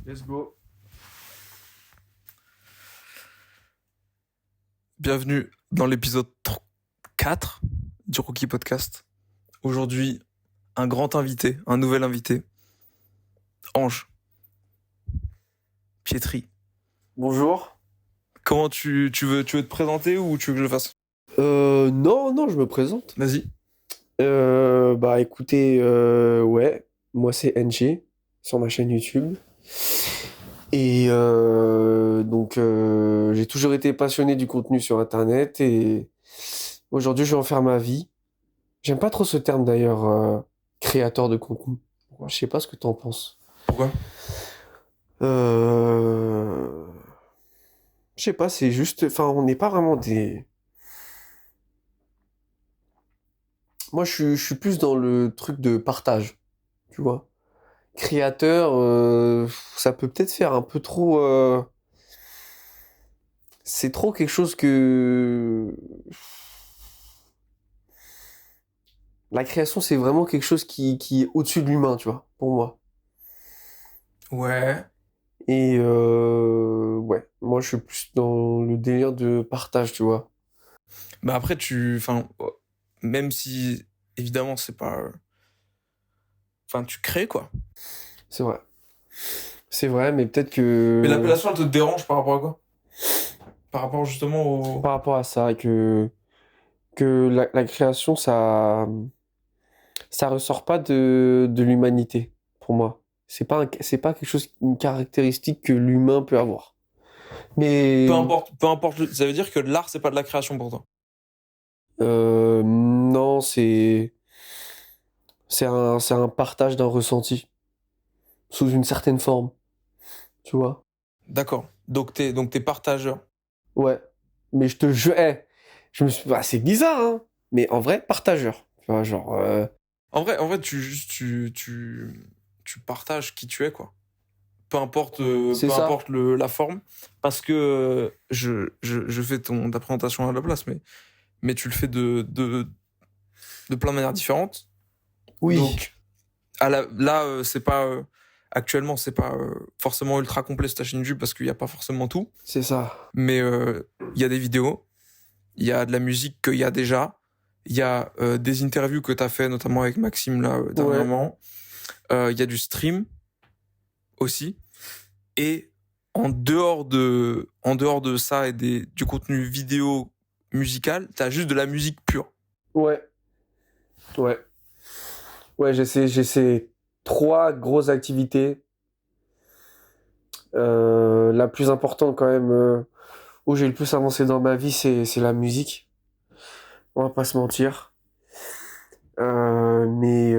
Let's go. Bienvenue dans l'épisode 4 du Rookie Podcast. Aujourd'hui, un grand invité, un nouvel invité. Ange. Pietri. Bonjour. Comment tu veux te présenter ou tu veux que je le fasse? Non, je me présente. Vas-y. Écoutez, ouais, moi c'est NG sur ma chaîne YouTube. Et j'ai toujours été passionné du contenu sur Internet et aujourd'hui je vais en faire ma vie. J'aime pas trop ce terme d'ailleurs, créateur de contenu. Je sais pas ce que t'en penses. Pourquoi? Euh... Je sais pas, c'est juste, enfin, on n'est pas vraiment des. Moi, je suis plus dans le truc de partage, tu vois. Créateur, ça peut peut-être faire un peu trop. C'est trop quelque chose que. La création, c'est vraiment quelque chose qui est au-dessus de l'humain, tu vois, pour moi. Ouais. Et ouais, moi, je suis plus dans le délire de partage, tu vois. Bah après, même si, évidemment, c'est pas... tu crées, quoi. C'est vrai. C'est vrai, mais peut-être Mais que. l'appellation, elle te dérange par rapport à quoi? Par rapport, justement, au... Par rapport à ça, que la création, ça ressort pas de l'humanité, pour moi. C'est pas quelque chose, une caractéristique que l'humain peut avoir. Mais Peu importe, ça veut dire que l'art, c'est pas de la création pour toi. non, c'est un partage d'un ressenti sous une certaine forme, tu vois. D'accord. Donc t'es partageur. Ouais. Mais je te jure, je me suis, c'est bizarre, hein. Mais en vrai, partageur. Tu vois, genre, En vrai, tu partages qui tu es, quoi. c'est Peu ça. importe la forme, parce que je fais ta présentation à la place, mais tu le fais de plein de manières différentes. Oui, Donc, là, c'est pas, actuellement, c'est pas forcément ultra complet sur ta chaîne YouTube parce qu'il n'y a pas forcément tout, c'est ça. mais il y a des vidéos, il y a de la musique qu'il y a déjà, il y a des interviews que tu as fait, notamment avec Maxime, là, Ouais. dernièrement, il y a du stream aussi. Et en dehors de ça et du contenu vidéo musical, t'as juste de la musique pure. Ouais. Ouais. Ouais, j'ai ces trois grosses activités. La plus importante quand même, où j'ai le plus avancé dans ma vie, c'est la musique. On va pas se mentir. Mais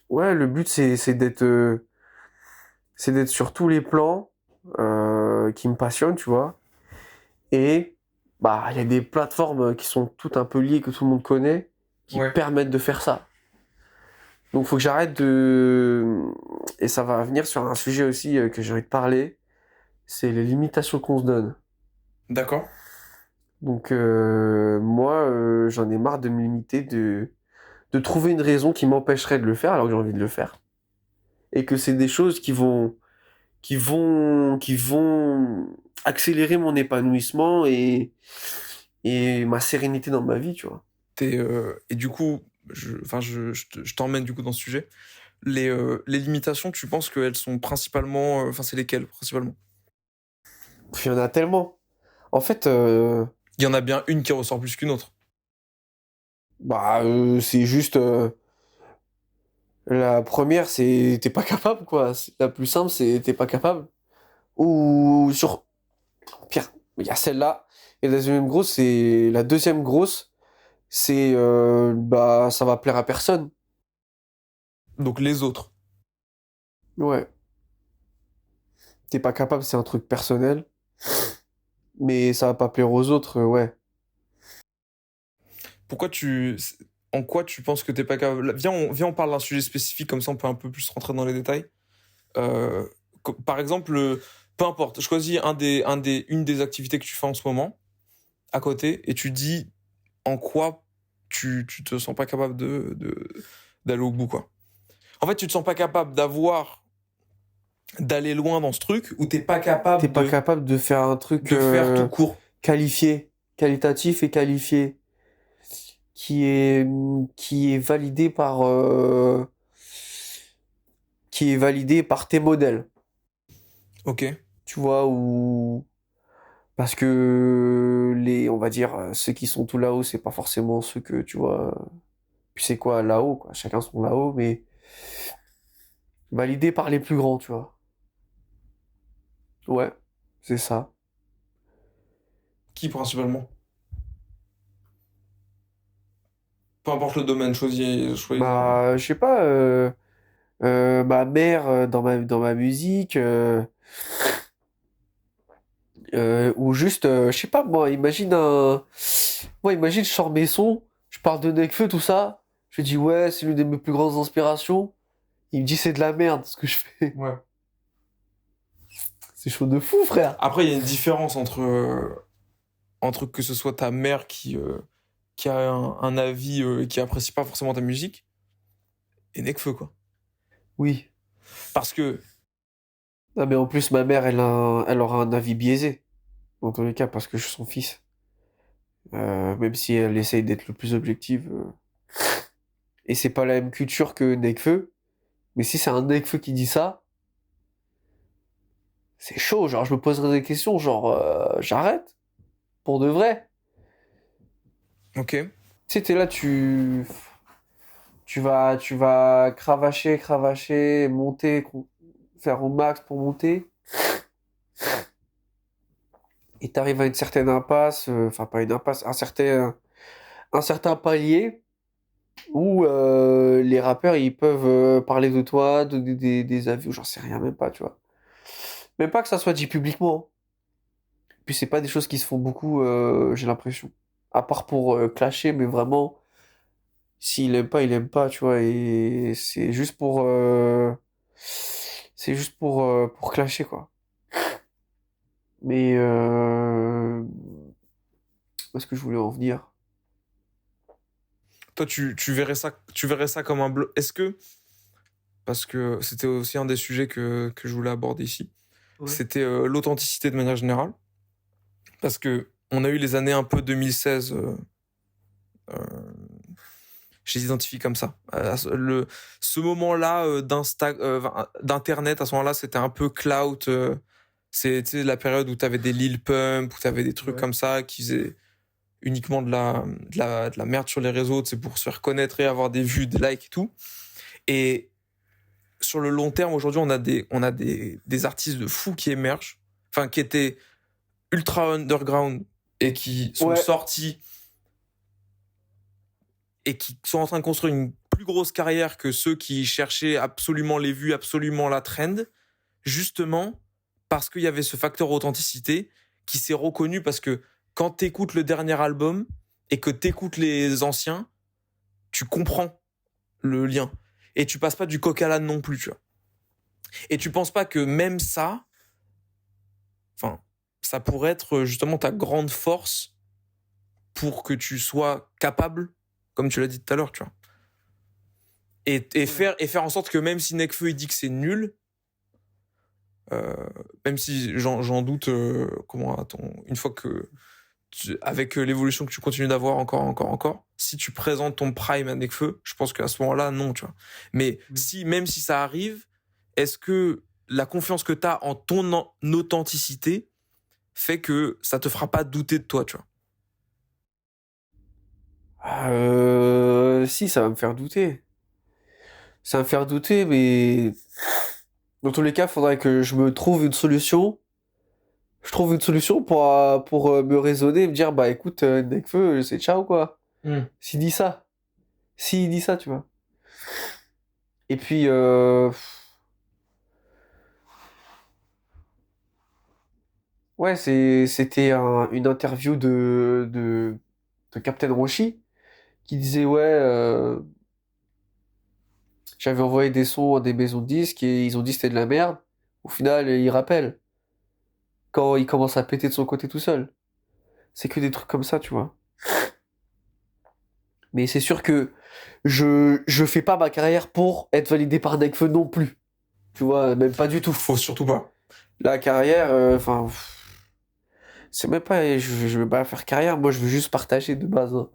ouais, le but c'est d'être sur tous les plans qui me passionnent, tu vois. Et bah il y a des plateformes qui sont toutes un peu liées que tout le monde connaît, qui Ouais. permettent de faire ça. Donc faut que j'arrête de. Et ça va venir sur un sujet aussi que j'ai envie de parler, c'est les limitations qu'on se donne. D'accord. Donc moi, j'en ai marre de me limiter, de trouver une raison qui m'empêcherait de le faire alors que j'ai envie de le faire. Et que c'est des choses qui vont accélérer mon épanouissement et ma sérénité dans ma vie, tu vois. Et du coup, je t'emmène du coup dans ce sujet. Les limitations, tu penses qu'elles sont principalement, c'est lesquelles principalement? Puis il y en a tellement. En fait, Il y en a bien une qui ressort plus qu'une autre. c'est juste. La première, c'est t'es pas capable, quoi. La plus simple, c'est t'es pas capable. Ou sur. Pire, il y a celle-là. Et la deuxième grosse, c'est ça va plaire à personne. Donc les autres. Ouais. T'es pas capable, c'est un truc personnel. Mais ça va pas plaire aux autres, ouais. Pourquoi tu, En quoi tu penses que t'es pas capable? Viens, on parle d'un sujet spécifique, comme ça on peut un peu plus rentrer dans les détails. Euh, Par exemple, peu importe, choisis une des activités que tu fais en ce moment à côté et tu dis en quoi tu te sens pas capable d'aller au bout, quoi. En fait, tu te sens pas capable d'avoir d'aller loin dans ce truc ou t'es pas capable T'es pas capable de faire un truc de faire tout court. qualifié, qualitatif et qualifié, qui est validé par tes modèles, Ok. tu vois, ou parce que on va dire, ceux qui sont tout là-haut, c'est pas forcément ceux que tu vois. Puis c'est quoi là-haut, quoi. Chacun son là-haut, mais validé par les plus grands, tu vois. Ouais, c'est ça. Qui principalement? Peu importe le domaine, choisis un. Bah, je sais pas, ma mère dans ma musique, ou juste, je sais pas, moi, imagine, je sors mes sons, je parle de Nekfeu, tout ça, je lui dis, ouais, c'est l'une de mes plus grandes inspirations. Il me dit, c'est de la merde, ce que je fais. Ouais. C'est chaud de fou, frère. Après, il y a une différence entre que ce soit ta mère qui a un avis qui apprécie pas forcément ta musique et Nekfeu, quoi. Oui. Parce que, Non, mais en plus, ma mère, elle aura un avis biaisé, dans tous les cas, parce que je suis son fils. Même si elle essaye d'être le plus objective. Et c'est pas la même culture que Nekfeu. Mais si c'est un Nekfeu qui dit ça, c'est chaud. Genre, je me poserai des questions, genre, j'arrête. Pour de vrai. ok, Tu sais, t'es là, tu vas cravacher, monter, faire au max pour monter. Et t'arrives à une certaine impasse, enfin pas une impasse, un certain palier où les rappeurs ils peuvent parler de toi, donner des avis, ou j'en sais rien, même pas, tu vois. Même pas que ça soit dit publiquement. Puis c'est pas des choses qui se font beaucoup, j'ai l'impression. À part pour clasher, mais vraiment, s'il aime pas, il aime pas, tu vois. Et c'est juste pour clasher, quoi. Mais où est-ce que je voulais en venir? toi, tu verrais ça comme un bloc. Est-ce que, parce que c'était aussi un des sujets que je voulais aborder ici, Ouais. c'était l'authenticité de manière générale. Parce que on a eu les années un peu 2016, euh, je les identifie comme ça. Ce moment-là d'Internet, à ce moment-là, c'était un peu clout. C'est tu sais, la période où tu avais des Lil Pump, où tu avais des trucs Ouais. comme ça qui faisaient uniquement de la merde sur les réseaux, c'est pour se faire connaître et avoir des vues, des likes et tout. Et sur le long terme, aujourd'hui, on a des artistes de fous qui émergent, enfin, qui étaient ultra underground et qui sont Ouais. sortis et qui sont en train de construire une plus grosse carrière que ceux qui cherchaient absolument les vues, absolument la trend, justement parce qu'il y avait ce facteur authenticité qui s'est reconnu parce que quand t'écoutes le dernier album et que t'écoutes les anciens, tu comprends le lien. Et tu passes pas du coq à l'âne non plus, tu vois. Et tu penses pas que même ça, enfin, ça pourrait être justement ta grande force pour que tu sois capable, comme tu l'as dit tout à l'heure, tu vois. Et faire en sorte que même si Nekfeu il dit que c'est nul, euh, même si j'en doute, une fois que avec l'évolution que tu continues d'avoir encore, si tu présentes ton prime à Nekfeu, je pense qu'à ce moment-là, non, tu vois. Mais Oui. si, même si ça arrive, est-ce que la confiance que tu as en ton authenticité fait que ça te fera pas douter de toi, tu vois? Si, ça va me faire douter. Ça va me faire douter, mais dans tous les cas, il faudrait que je me trouve une solution. Je trouve une solution pour me raisonner et me dire, bah écoute, Nekfeu, c'est ciao, quoi. Hmm. S'il dit ça. S'il dit ça, tu vois. Et puis, ouais, c'était une interview de Captain Roshi qui disait, ouais, j'avais envoyé des sons à des maisons de disques et ils ont dit que c'était de la merde. Au final, il rappelle quand il commence à péter de son côté tout seul. C'est que des trucs comme ça, tu vois. Mais c'est sûr que je fais pas ma carrière pour être validé par Nekfeu non plus. Tu vois, même pas du tout. Faut surtout pas. La carrière, enfin, c'est même pas, je veux pas faire carrière, moi je veux juste partager de base, hein.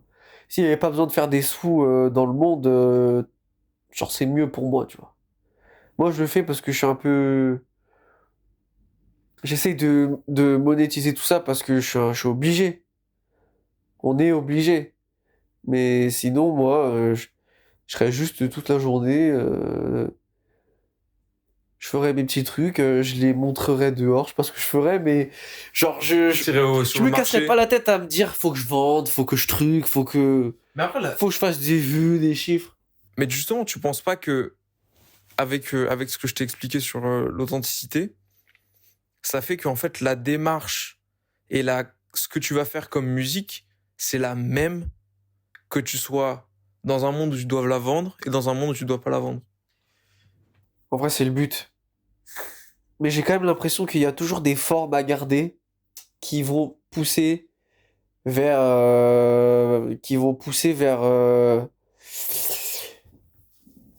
S'il n'y avait pas besoin de faire des sous dans le monde, genre c'est mieux pour moi, tu vois. Moi je le fais parce que je suis un peu... J'essaie de monétiser tout ça parce que je suis obligé. On est obligé. Mais sinon, moi, je serais juste toute la journée, je ferais mes petits trucs, je les montrerais dehors, je sais pas ce que je ferais, mais genre, Sur je le me casserais marché. pas la tête à me dire, faut que je vende, faut que je truc, Mais après, faut que je fasse des vues, des chiffres. mais justement, tu penses pas que avec ce que je t'ai expliqué sur l'authenticité, ça fait qu'en fait la démarche et ce que tu vas faire comme musique, c'est la même que tu sois dans un monde où tu dois la vendre et dans un monde où tu dois pas la vendre. En vrai, c'est le but. Mais j'ai quand même l'impression qu'il y a toujours des formes à garder qui vont pousser vers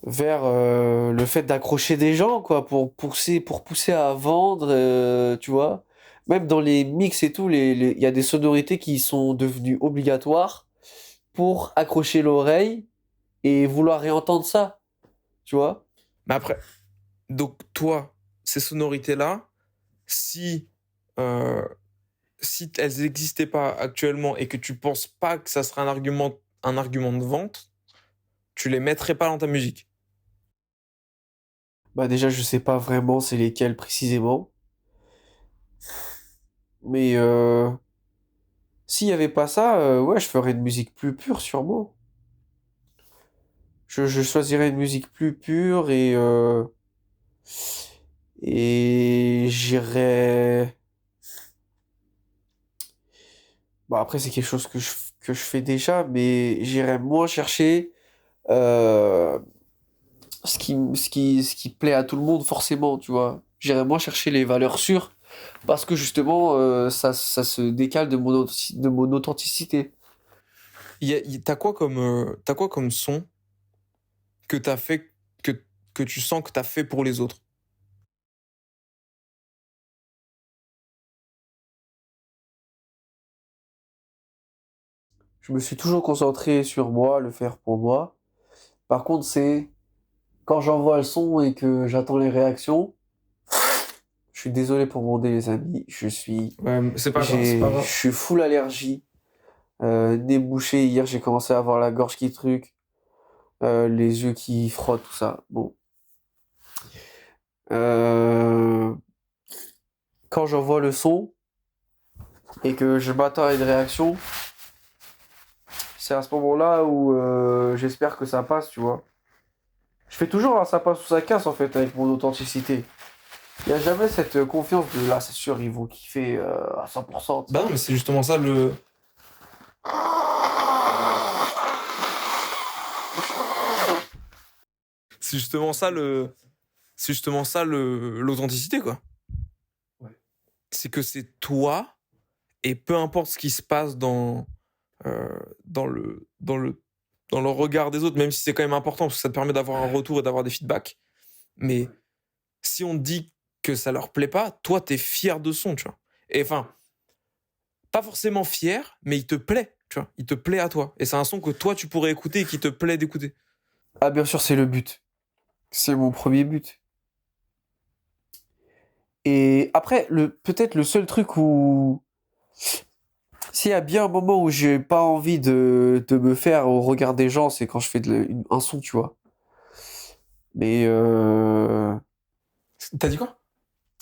le fait d'accrocher des gens, quoi, pour pousser à vendre, tu vois. Même dans les mix et tout, il y a des sonorités qui sont devenues obligatoires pour accrocher l'oreille et vouloir réentendre ça, tu vois. Mais après, donc toi, ces sonorités-là, si euh, si elles n'existaient pas actuellement et que tu penses pas que ça serait un argument de vente, tu les mettrais pas dans ta musique. Bah déjà, je sais pas vraiment c'est lesquels précisément, mais s'il y avait pas ça, ouais, je ferais une musique plus pure sûrement. Je choisirais une musique plus pure et j'irais. Bon, après, c'est quelque chose que je fais déjà, mais j'irais moins chercher euh, ce qui plaît à tout le monde, forcément, tu vois. J'irais moins chercher les valeurs sûres, parce que justement, ça se décale de mon authenticité. T'as quoi comme son que t'as fait, que tu sens que t'as fait pour les autres? Je me suis toujours concentré sur moi, le faire pour moi. Par contre, c'est quand j'envoie le son et que j'attends les réactions, je suis désolé pour mon dé, les amis. Ouais, c'est pas grave, c'est pas Je grave. suis full allergie. Nez bouché, hier j'ai commencé à avoir la gorge qui truc, les yeux qui frottent, tout ça. Bon. Euh, Quand j'envoie le son et que je m'attends à une réaction, c'est à ce moment-là où j'espère que ça passe, tu vois. Je fais toujours un ça passe ou ça casse en fait avec mon authenticité. Il n'y a jamais cette confiance de là, c'est sûr, ils vont kiffer à 100%. Bah non, mais c'est justement ça c'est justement ça l'authenticité, quoi. Ouais. C'est que c'est toi et peu importe ce qui se passe euh, dans le, dans le, dans le regard des autres, même si c'est quand même important parce que ça te permet d'avoir un retour et d'avoir des feedbacks. Mais si on te dit que ça leur plaît pas, toi, t'es fier de son, tu vois. Et enfin, pas forcément fier, mais il te plaît, tu vois. Il te plaît à toi. Et c'est un son que toi, tu pourrais écouter et qui te plaît d'écouter. Ah, bien sûr, c'est le but. C'est mon premier but. Et après, peut-être le seul truc où, s'il y a bien un moment où j'ai pas envie de me faire au regard des gens, c'est quand je fais un son, tu vois. Mais T'as dit quoi?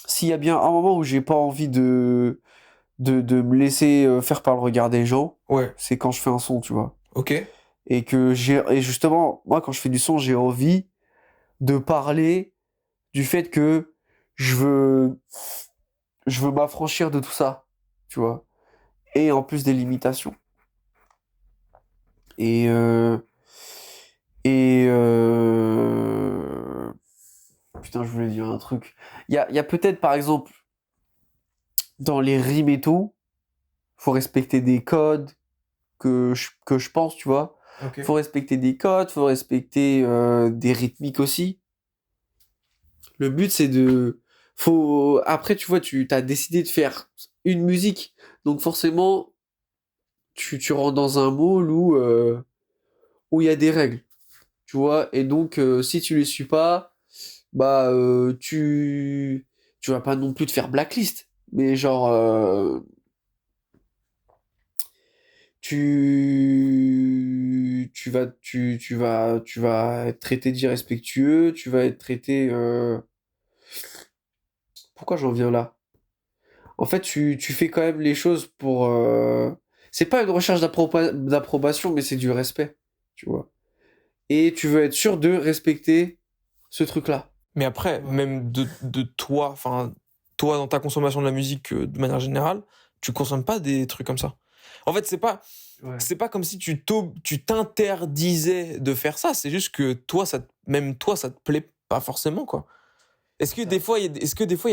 s'il y a bien un moment où j'ai pas envie de me laisser faire par le regard des gens, Ouais, c'est quand je fais un son, tu vois. ok. Et justement, moi, quand je fais du son, j'ai envie de parler du fait que je veux, je veux m'affranchir de tout ça, tu vois. Et en plus des limitations. Et, euh, et putain, je voulais dire un truc. Il y a peut-être, par exemple, dans les rimes et tout, faut respecter des codes que je pense, tu vois. Ok. Faut respecter des codes, faut respecter des rythmiques aussi. Le but, c'est de... Faut... Après, tu vois, tu t'as décidé de faire une musique. Donc forcément, tu rentres dans un moule où il y a des règles. Tu vois, et donc, si tu les suis pas, bah, tu vas pas non plus te faire blacklist. Mais genre, tu vas être traité d'irrespectueux, tu vas être traité, pourquoi j'en viens là? En fait, tu fais quand même les choses pour, c'est pas une recherche d'approbation, mais c'est du respect, tu vois. Et tu veux être sûr de respecter ce truc-là. Mais après, même de toi, enfin, toi dans ta consommation de la musique de manière générale, tu consommes pas des trucs comme ça. En fait, Ouais. c'est pas comme si tu t'interdisais de faire ça. C'est juste que toi, même toi, ça te plaît pas forcément, quoi. Est-ce que des fois, il y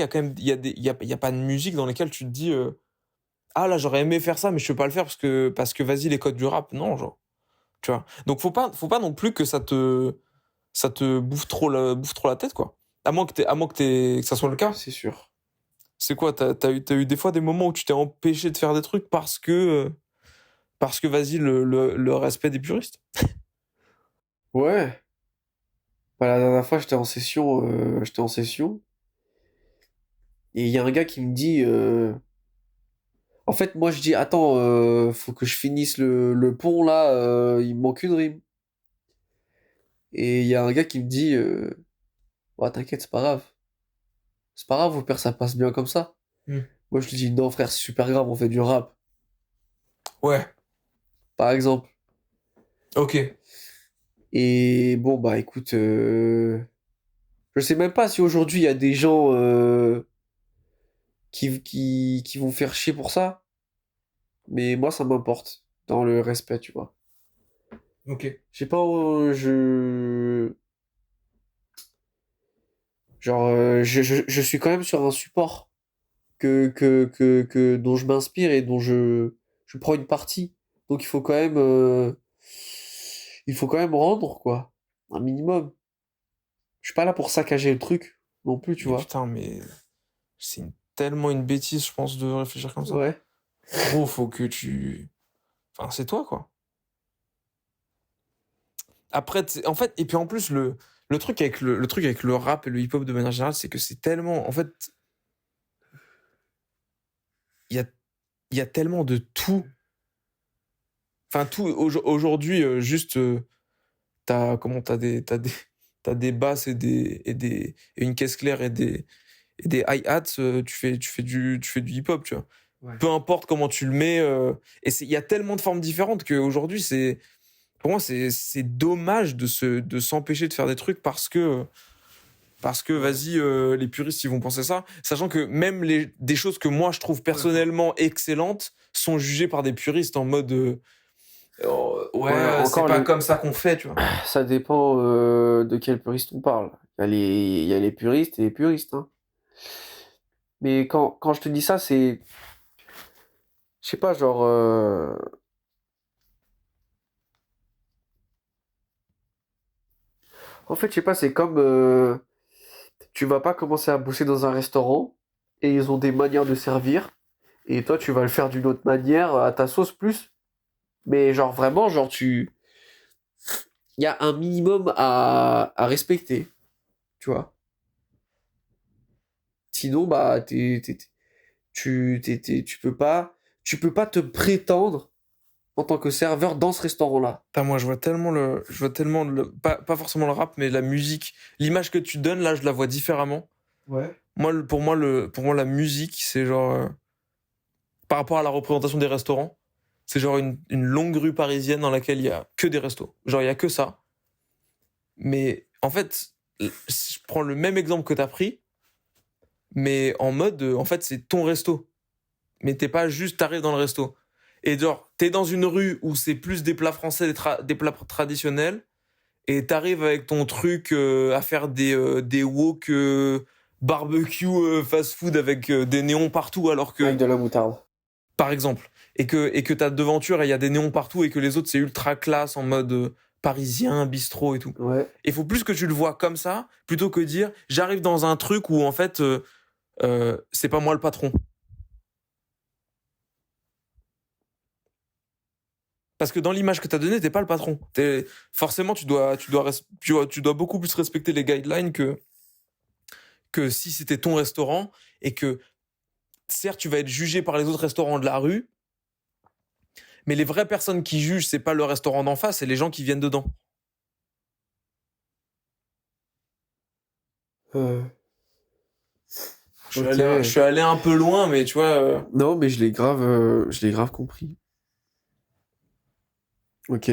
a quand même, il y a pas de musique dans lesquelles tu te dis, ah là, j'aurais aimé faire ça, mais je peux pas le faire parce que vas-y, les codes du rap, non, genre, tu vois. Donc, faut pas non plus que ça te bouffe trop la tête, quoi. Que ça soit le cas. C'est sûr. C'est quoi, t'as eu des fois des moments où tu t'es empêché de faire des trucs parce que vas-y, le respect des puristes. Ouais. Bah, la dernière fois, j'étais en session, et il y a un gars qui me dit, en fait, moi, je dis, attends, faut que je finisse le pont, là, il me manque une rime. Et il y a un gars qui me dit, ouais, t'inquiète, c'est pas grave. C'est pas grave, au pire, ça passe bien comme ça. Hmm. Moi, je lui dis, non, frère, c'est super grave, on fait du rap, Ouais, par exemple. ok. Et bon, bah, écoute, je sais même pas si aujourd'hui, il y a des gens, qui vont faire chier pour ça, mais moi, ça m'importe, dans le respect, tu vois. Ok. Je sais pas, genre, je suis quand même sur un support dont je m'inspire et dont je prends une partie. Donc il faut quand même rendre, quoi. Un minimum. Je suis pas là pour saccager le truc non plus, tu Mais vois. putain, mais tellement une bêtise, je pense, de réfléchir comme ça. Ouais. Gros, faut que tu... Enfin, c'est toi, quoi. Après, en fait, et puis en plus, le truc avec le rap et le hip-hop de manière générale, c'est que c'est tellement... En fait, il y a, il y a tellement de tout. Enfin, tout, aujourd'hui, juste, t'as des basses et une caisse claire et des hi-hats, tu fais du hip-hop, tu vois. Ouais. Peu importe comment tu le mets, il y a tellement de formes différentes qu'aujourd'hui, pour moi, c'est dommage de s'empêcher de faire des trucs parce que vas-y, les puristes, ils vont penser ça. Sachant que même des choses que moi, je trouve personnellement excellentes sont jugées par des puristes en mode, ouais, Ouais, c'est encore pas comme ça qu'on fait, tu vois. ça dépend de quel puriste on parle. Il y a les puristes et les puristes, hein. Mais quand je te dis ça, c'est, je sais pas, genre, en fait, je sais pas, c'est comme, tu vas pas commencer à bosser dans un restaurant et ils ont des manières de servir et toi, tu vas le faire d'une autre manière à ta sauce plus. Mais genre vraiment, il y a un minimum à respecter, tu vois. Sinon, bah, tu peux pas te prétendre en tant que serveur dans ce restaurant-là. Putain, moi, je vois tellement pas forcément le rap, mais la musique. L'image que tu donnes, là, je la vois différemment. Ouais. Moi, pour moi, la musique, c'est genre, par rapport à la représentation des restaurants, c'est genre une longue rue parisienne dans laquelle il y a que des restos. Genre, il y a que ça. Mais en fait, si je prends le même exemple que t'as pris, mais en mode, en fait, c'est ton resto. Mais t'es pas juste, t'arrives dans le resto. Et genre, t'es dans une rue où c'est plus des plats français, des plats traditionnels, et t'arrives avec ton truc à faire des wok barbecue fast food avec des néons partout, alors Avec que, de la moutarde. par exemple, et que ta devanture, il y a des néons partout, et que les autres, c'est ultra classe en mode parisien, bistrot et tout. Ouais. Il faut plus que tu le vois comme ça, plutôt que dire j'arrive dans un truc où en fait c'est pas moi le patron. Parce que dans l'image que tu as donnée, t'es pas le patron. Forcément, tu dois beaucoup plus respecter les guidelines que si c'était ton restaurant et que certes, tu vas être jugé par les autres restaurants de la rue, mais les vraies personnes qui jugent, c'est pas le restaurant d'en face, c'est les gens qui viennent dedans. Euh, Je ok. suis allé un peu loin, mais tu vois. Non, mais je l'ai grave compris. Ok.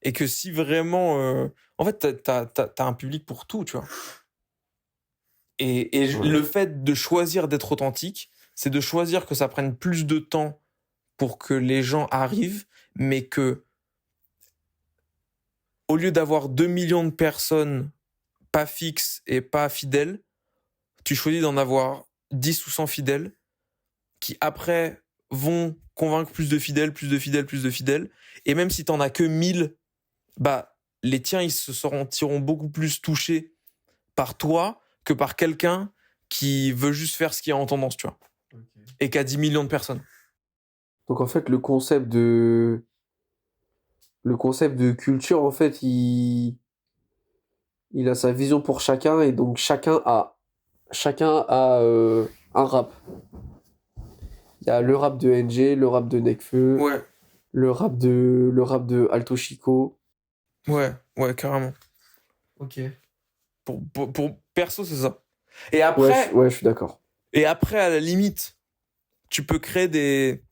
Et que si vraiment. En fait, t'as un public pour tout, tu vois. Et Ouais. le fait de choisir d'être authentique, c'est de choisir que ça prenne plus de temps pour que les gens arrivent, mais que, au lieu d'avoir 2 millions de personnes pas fixes et pas fidèles, tu choisis d'en avoir 10 ou 100 fidèles qui, après, vont convaincre plus de fidèles, plus de fidèles, plus de fidèles. Et même si t'en as que 1000, bah, les tiens, ils se sentiront beaucoup plus touchés par toi que par quelqu'un qui veut juste faire ce qui est en tendance, tu vois. Ok. Et qui a 10 millions de personnes. Donc en fait, le concept de culture, en fait, il a sa vision pour chacun et donc chacun a un rap. Il y a le rap de NG, le rap de Nekfeu, Ouais, le rap de Alto Chico. ouais, carrément. Ok. Pour perso, c'est ça. Et après, Ouais, je suis d'accord. à la limite, tu peux créer des.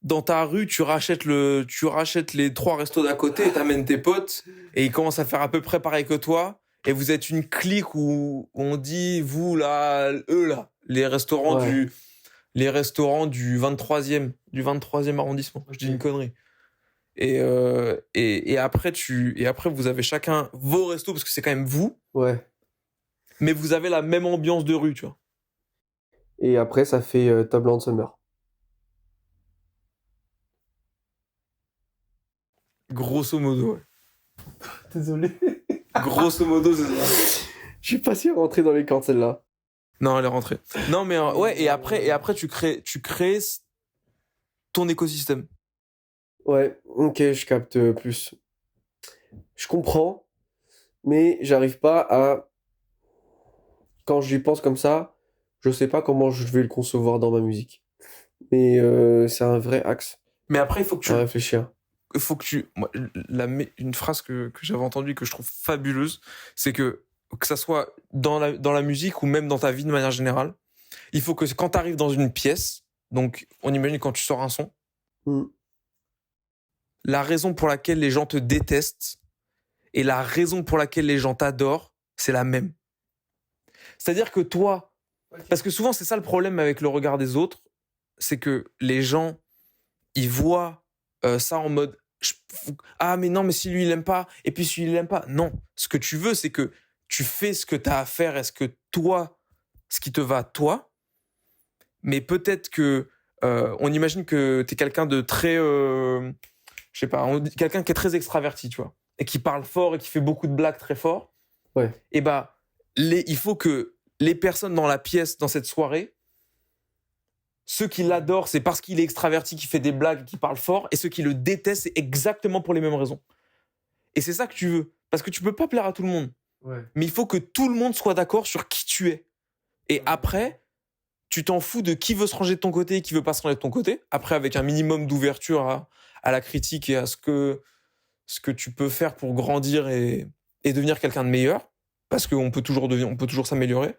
Dans ta rue, tu rachètes les 3 restos d'à côté, t'amènes tes potes, et ils commencent à faire à peu près pareil que toi, et vous êtes une clique où on dit, vous là, eux là, Ouais. les restaurants du 23e arrondissement. Je dis une connerie. Et après, vous avez chacun vos restos, parce que c'est quand même vous, Ouais. mais vous avez la même ambiance de rue, tu vois. Et après, ça fait Top Land Summer. Grosso modo, ouais. Désolé. Grosso modo, c'est ça. Je suis pas si rentré dans les camps de celle-là. Non, elle est rentrée. Non, mais ouais, et après tu crées ton écosystème. Ouais, ok, je capte plus. Je comprends, mais j'arrive pas à. Quand j'y pense comme ça, je sais pas comment je vais le concevoir dans ma musique. Mais c'est un vrai axe Mais après, à réfléchir. moi, une phrase que j'avais entendue que je trouve fabuleuse, c'est que ça soit dans la musique ou même dans ta vie de manière générale, il faut que quand tu arrives dans une pièce, donc on imagine quand tu sors un son, Mm. la raison pour laquelle les gens te détestent et la raison pour laquelle les gens t'adorent, c'est la même. C'est-à-dire que toi, parce que souvent c'est ça le problème avec le regard des autres, c'est que les gens, ils voient ça en mode ah mais non mais si lui il aime pas et puis si lui il aime pas. Non, ce que tu veux c'est que tu fais ce que tu as à faire et ce qui te va toi, mais peut-être que on imagine que tu es quelqu'un de très je sais pas, quelqu'un qui est très extraverti, tu vois, et qui parle fort et qui fait beaucoup de blagues très fort. Ouais. Et bah il faut que les personnes dans la pièce dans cette soirée, ceux qui l'adorent, c'est parce qu'il est extraverti, qui fait des blagues, qui parle fort, et ceux qui le détestent, c'est exactement pour les mêmes raisons. Et c'est ça que tu veux. Parce que tu peux pas plaire à tout le monde. Ouais. Mais il faut que tout le monde soit d'accord sur qui tu es. Et après, tu t'en fous de qui veut se ranger de ton côté et qui veut pas se ranger de ton côté. Après, avec un minimum d'ouverture à la critique et à ce que tu peux faire pour grandir et devenir quelqu'un de meilleur. Parce qu'on peut on peut toujours s'améliorer.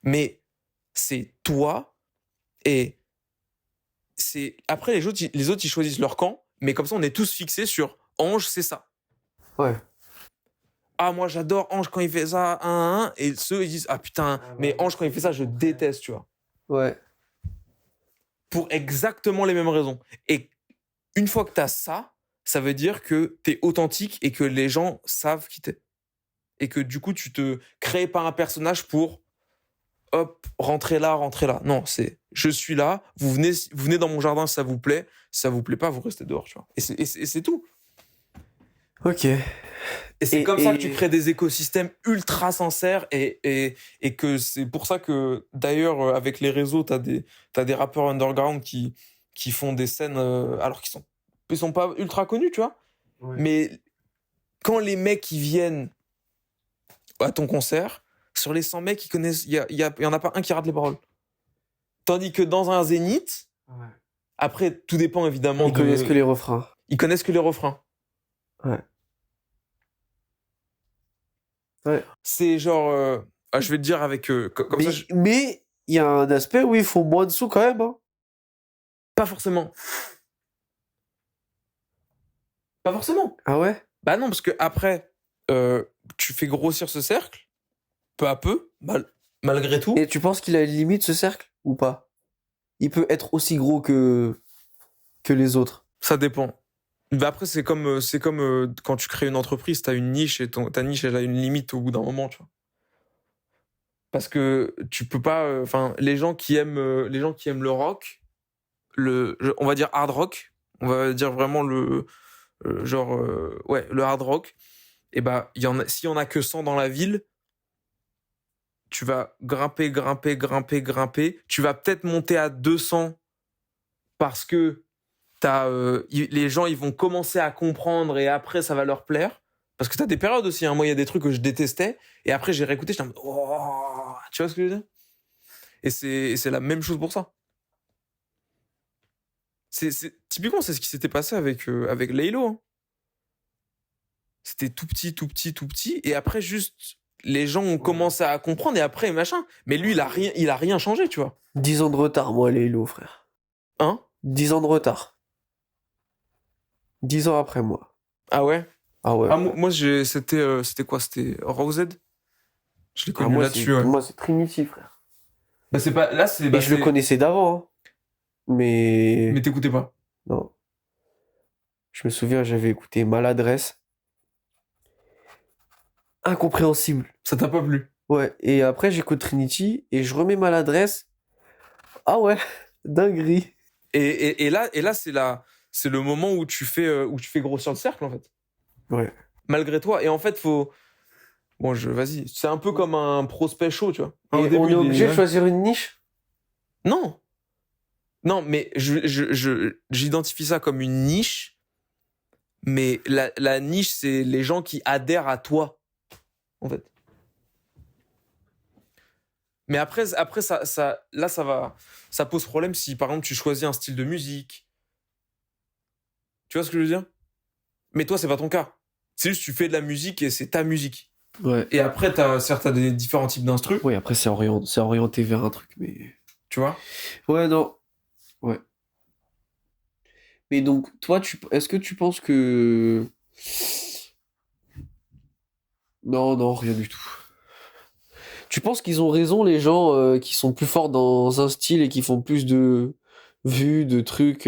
Mais c'est toi et après les autres ils choisissent leur camp, mais comme ça on est tous fixés sur Ange, c'est ça. Ouais. Ah moi j'adore Ange quand il fait ça, et ceux ils disent ah putain, mais Ange quand il fait ça je déteste, tu vois. Ouais. Pour exactement les mêmes raisons. Et une fois que t'as ça, ça veut dire que t'es authentique et que les gens savent qui t'es. Et que du coup tu te crées pas un personnage pour hop, rentrez là. Non, c'est je suis là, vous venez dans mon jardin si ça vous plaît pas, vous restez dehors, tu vois. Et c'est tout. Ok. Et c'est comme ça que tu Et crées des écosystèmes ultra sincères et que c'est pour ça que d'ailleurs avec les réseaux t'as des rappeurs underground qui font des scènes alors qu'ils sont pas ultra connus, tu vois. ouais. Mais quand les mecs ils viennent à ton concert, sur les 100 mecs ils connaissent, il y en a pas un qui rate les paroles. Tandis que dans un zénith, Ouais. après tout dépend évidemment Ils connaissent que de, les refrains. ils connaissent que les refrains. Ouais. Ouais. C'est genre, je vais te dire avec comme ça, Mais il y a un aspect où ils font moins de sous quand même, hein. pas forcément, pas forcément. Ah ouais? Bah non, parce que après, tu fais grossir ce cercle, peu à peu, malgré tout. Et tu penses qu'il a une limite ce cercle ou pas? Il peut être aussi gros que les autres. Ça dépend. Mais après, c'est comme quand tu crées une entreprise, t'as une niche et ta niche, elle a une limite au bout d'un moment, tu vois. Parce que tu peux pas, enfin, les gens qui aiment le rock, on va dire hard rock, on va dire vraiment genre, ouais, le hard rock. Et bah, s'il y en a que 100 dans la ville, tu vas grimper, grimper, grimper, grimper. Tu vas peut-être monter à 200 parce que les gens ils vont commencer à comprendre et après ça va leur plaire. Parce que t'as des périodes aussi, hein. Moi il y a des trucs que je détestais et après j'ai réécouté, j'étais en mode, oh, tu vois ce que je veux dire? Et c'est la même chose pour ça. Typiquement c'est ce qui s'était passé avec Laylo, hein. C'était tout petit, tout petit, tout petit et après juste les gens ont commencé à comprendre et après machin. Mais lui il a rien changé, tu vois. 10 ans de retard, moi, les lots, frère. Hein? 10 ans de retard. 10 ans après moi. Ah ouais? Ah ouais. Ah, moi c'était quoi? C'était Rosed? Je l'ai Ah, connu là-dessus, ouais. moi, c'est Trinity, frère. Bah c'est pas là c'est Et bah je le c'est connaissais d'avant, hein. mais Mais t'écoutais pas. non. Je me souviens, j'avais écouté Maladresse. Incompréhensible. Ça t'a pas plu. Ouais. Et après, j'écoute Trinity et je remets Maladresse. Ah ouais, dinguerie. Et là c'est le moment où tu fais grossir le cercle en fait. Ouais. Malgré toi et en fait faut bon vas-y, c'est un peu comme un prospect chaud, tu vois. Hein, au Et on début est il obligé est de ouais. choisir une niche? Non. Non, mais j'identifie ça comme une niche, mais la niche c'est les gens qui adhèrent à toi en fait. Mais après là ça pose problème si par exemple tu choisis un style de musique. Tu vois ce que je veux dire? Mais toi, c'est pas ton cas. C'est juste tu fais de la musique et c'est ta musique. Ouais. Et après, certes, t'as des différents types d'instrus, Oui, après, c'est orienté vers un truc, mais. tu vois. Ouais, non. Ouais. Mais donc, toi, est-ce que tu penses que. Non, non, rien du tout. Tu penses qu'ils ont raison, les gens qui sont plus forts dans un style et qui font plus de vues, de trucs,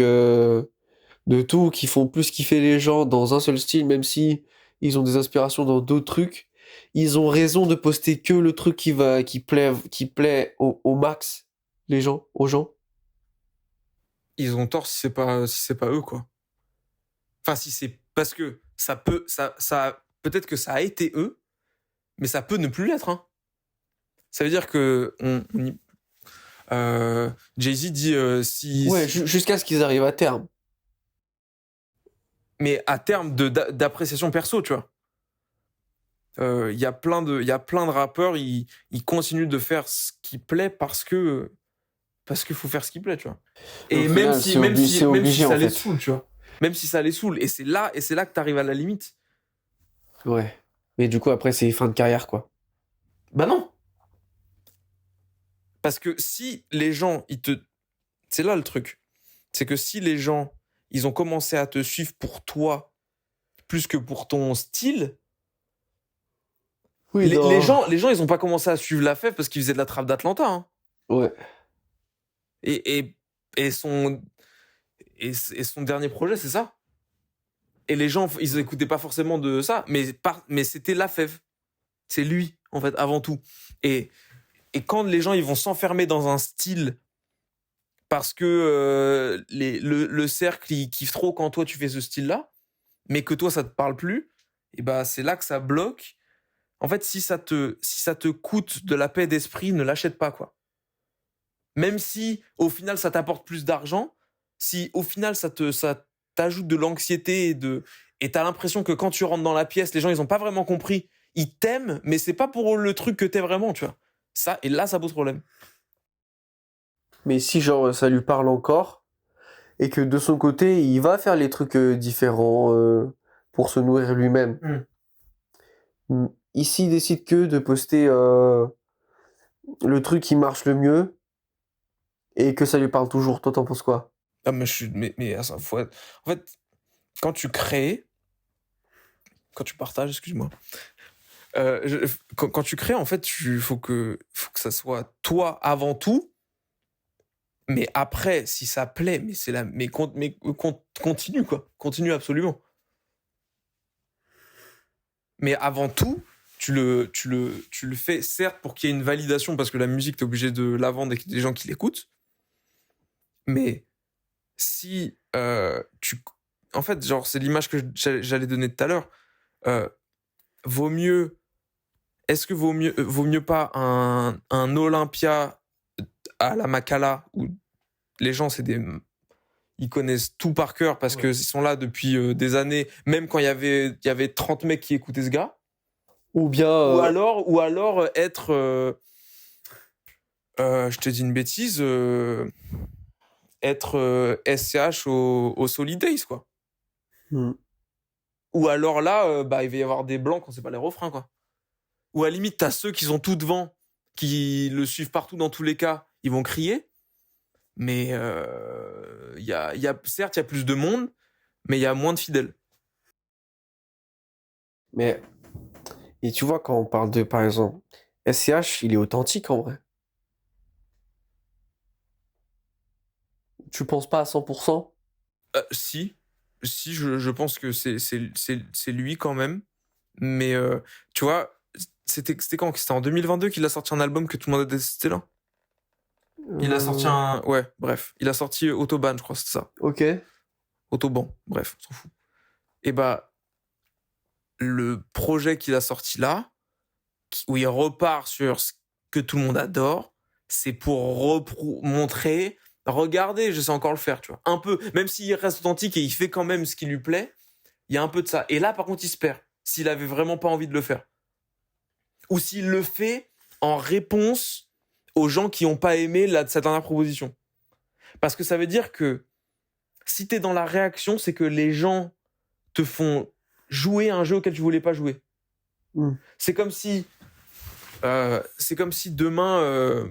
de tout, qui font plus kiffer les gens dans un seul style, même si ils ont des inspirations dans d'autres trucs. Ils ont raison de poster que le truc qui plaît au max aux gens. Ils ont tort si c'est pas eux, quoi. Enfin, si c'est parce que peut-être que ça a été eux, mais ça peut ne plus l'être, hein. Ça veut dire que Jay-Z dit Ouais, jusqu'à ce qu'ils arrivent à terme. mais à terme d'appréciation perso, tu vois. Il y a il y a plein de rappeurs, ils continuent de faire ce qui plaît parce qu'il faut faire ce qui plaît, tu vois. Au Et final, c'est même si obligé ça en les fait. saoule, tu vois. Même si ça les saoule. Et c'est là que t'arrives à la limite. Ouais. Mais du coup, après, c'est fin de carrière, quoi. Bah non. Parce que si les gens, c'est là le truc. C'est que si les gens, ils ont commencé à te suivre pour toi, plus que pour ton style, Oui, non. les gens, ils ont pas commencé à suivre la fève parce qu'ils faisaient de la trappe d'Atlanta, hein. Ouais. Et, et, et son, et son dernier projet, c'est ça. Et les gens, ils écoutaient pas forcément de ça, mais c'était la fève. C'est lui, en fait, avant tout. Et, et quand les gens, ils vont s'enfermer dans un style parce que le cercle, il kiffe trop quand toi, tu fais ce style-là, mais que toi, ça te parle plus, et bah c'est là que ça bloque. En fait, si ça te coûte de la paix d'esprit, ne l'achète pas, quoi. Même si au final ça t'apporte plus d'argent, si au final ça t'ajoute de l'anxiété et t'as l'impression que quand tu rentres dans la pièce, les gens ils ont pas vraiment compris, ils t'aiment, mais c'est pas pour le truc que t'es vraiment, tu vois. Ça, et là ça pose problème. Mais si, genre, ça lui parle encore, et que de son côté, il va faire les trucs différents pour se nourrir lui-même. Ici, il décide que de poster le truc qui marche le mieux, et que ça lui parle toujours. Toi, t'en penses quoi? Ah, mais ça, en fait, quand tu crées, quand tu partages, excuse-moi, quand tu crées, en fait, faut que ça soit toi avant tout. Mais après, si ça plaît, mais c'est la, continue quoi, continue absolument. Mais avant tout, tu le fais certes pour qu'il y ait une validation parce que la musique t'es obligé de la vendre et qu'il y a des gens qui l'écoutent. Mais si en fait, genre c'est l'image que j'allais donner tout à l'heure. Euh, vaut mieux, est-ce que vaut mieux pas un Olympia à la Makala où les gens ils connaissent tout par cœur parce que ils sont là depuis des années, même quand il y avait 30 mecs qui écoutaient ce gars. Ou bien... Ou alors être, je te dis une bêtise, être SCH au Solid Days, quoi. Ou alors là, bah, il va y avoir des blancs quand c'est pas les refrains, quoi. Ou à la limite, t'as ceux qui sont tout devant, qui le suivent partout dans tous les cas, ils vont crier. Mais certes, il y a plus de monde, mais il y a moins de fidèles. Mais, et tu vois, quand on parle de, par exemple, SCH, il est authentique en vrai. Tu penses pas à 100%? Si, je pense que c'est lui quand même. Mais tu vois, c'était quand? C'était en 2022 qu'il a sorti un album que tout le monde a détesté là. Il a sorti un. Ouais, bref. Il a sorti Autobahn, je crois, c'est ça. Ok. Autobahn, bref, on s'en fout. Et bah, le projet qu'il a sorti là, où il repart sur ce que tout le monde adore, c'est pour montrer. Regardez, je sais encore le faire, tu vois. Un peu, même s'il reste authentique et il fait quand même ce qui lui plaît, il y a un peu de ça. Et là, par contre, il se perd. S'il avait vraiment pas envie de le faire. Ou s'il le fait en réponse aux gens qui n'ont pas aimé sa dernière proposition. Parce que ça veut dire que si t'es dans la réaction, c'est que les gens te font jouer à un jeu auquel tu voulais pas jouer. C'est comme si demain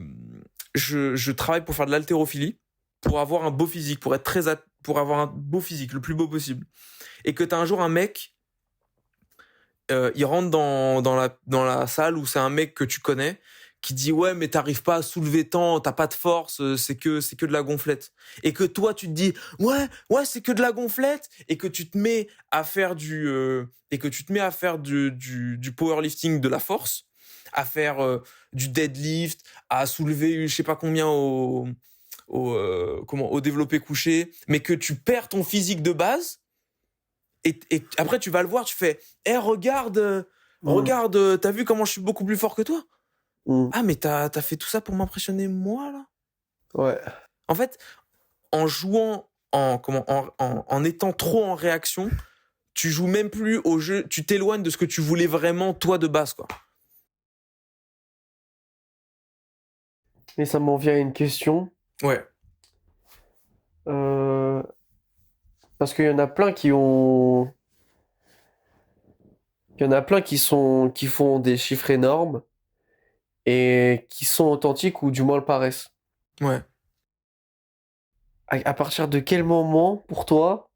je travaille pour faire de l'haltérophilie, pour avoir un beau physique, pour avoir un beau physique, le plus beau possible. Et que t'as un jour un mec, il rentre dans la salle où c'est un mec que tu connais, qui dit ouais mais t'arrives pas à soulever tant, t'as pas de force, c'est que de la gonflette. Et que toi tu te dis ouais c'est que de la gonflette, et que tu te mets à faire du powerlifting, de la force, à faire du deadlift, à soulever je sais pas combien au développé couché, mais que tu perds ton physique de base. Et après, tu vas le voir, tu fais regarde, t'as vu comment je suis beaucoup plus fort que toi? Ah, mais t'as fait tout ça pour m'impressionner, moi, là? Ouais. En fait, en jouant, en étant trop en réaction, tu joues même plus au jeu, tu t'éloignes de ce que tu voulais vraiment, toi, de base, quoi. Et ça m'en vient à une question. Ouais. Parce qu'il y en a plein qui ont... Il y en a plein qui font des chiffres énormes et qui sont authentiques ou du moins le paraissent. Ouais. À partir de quel moment, pour toi,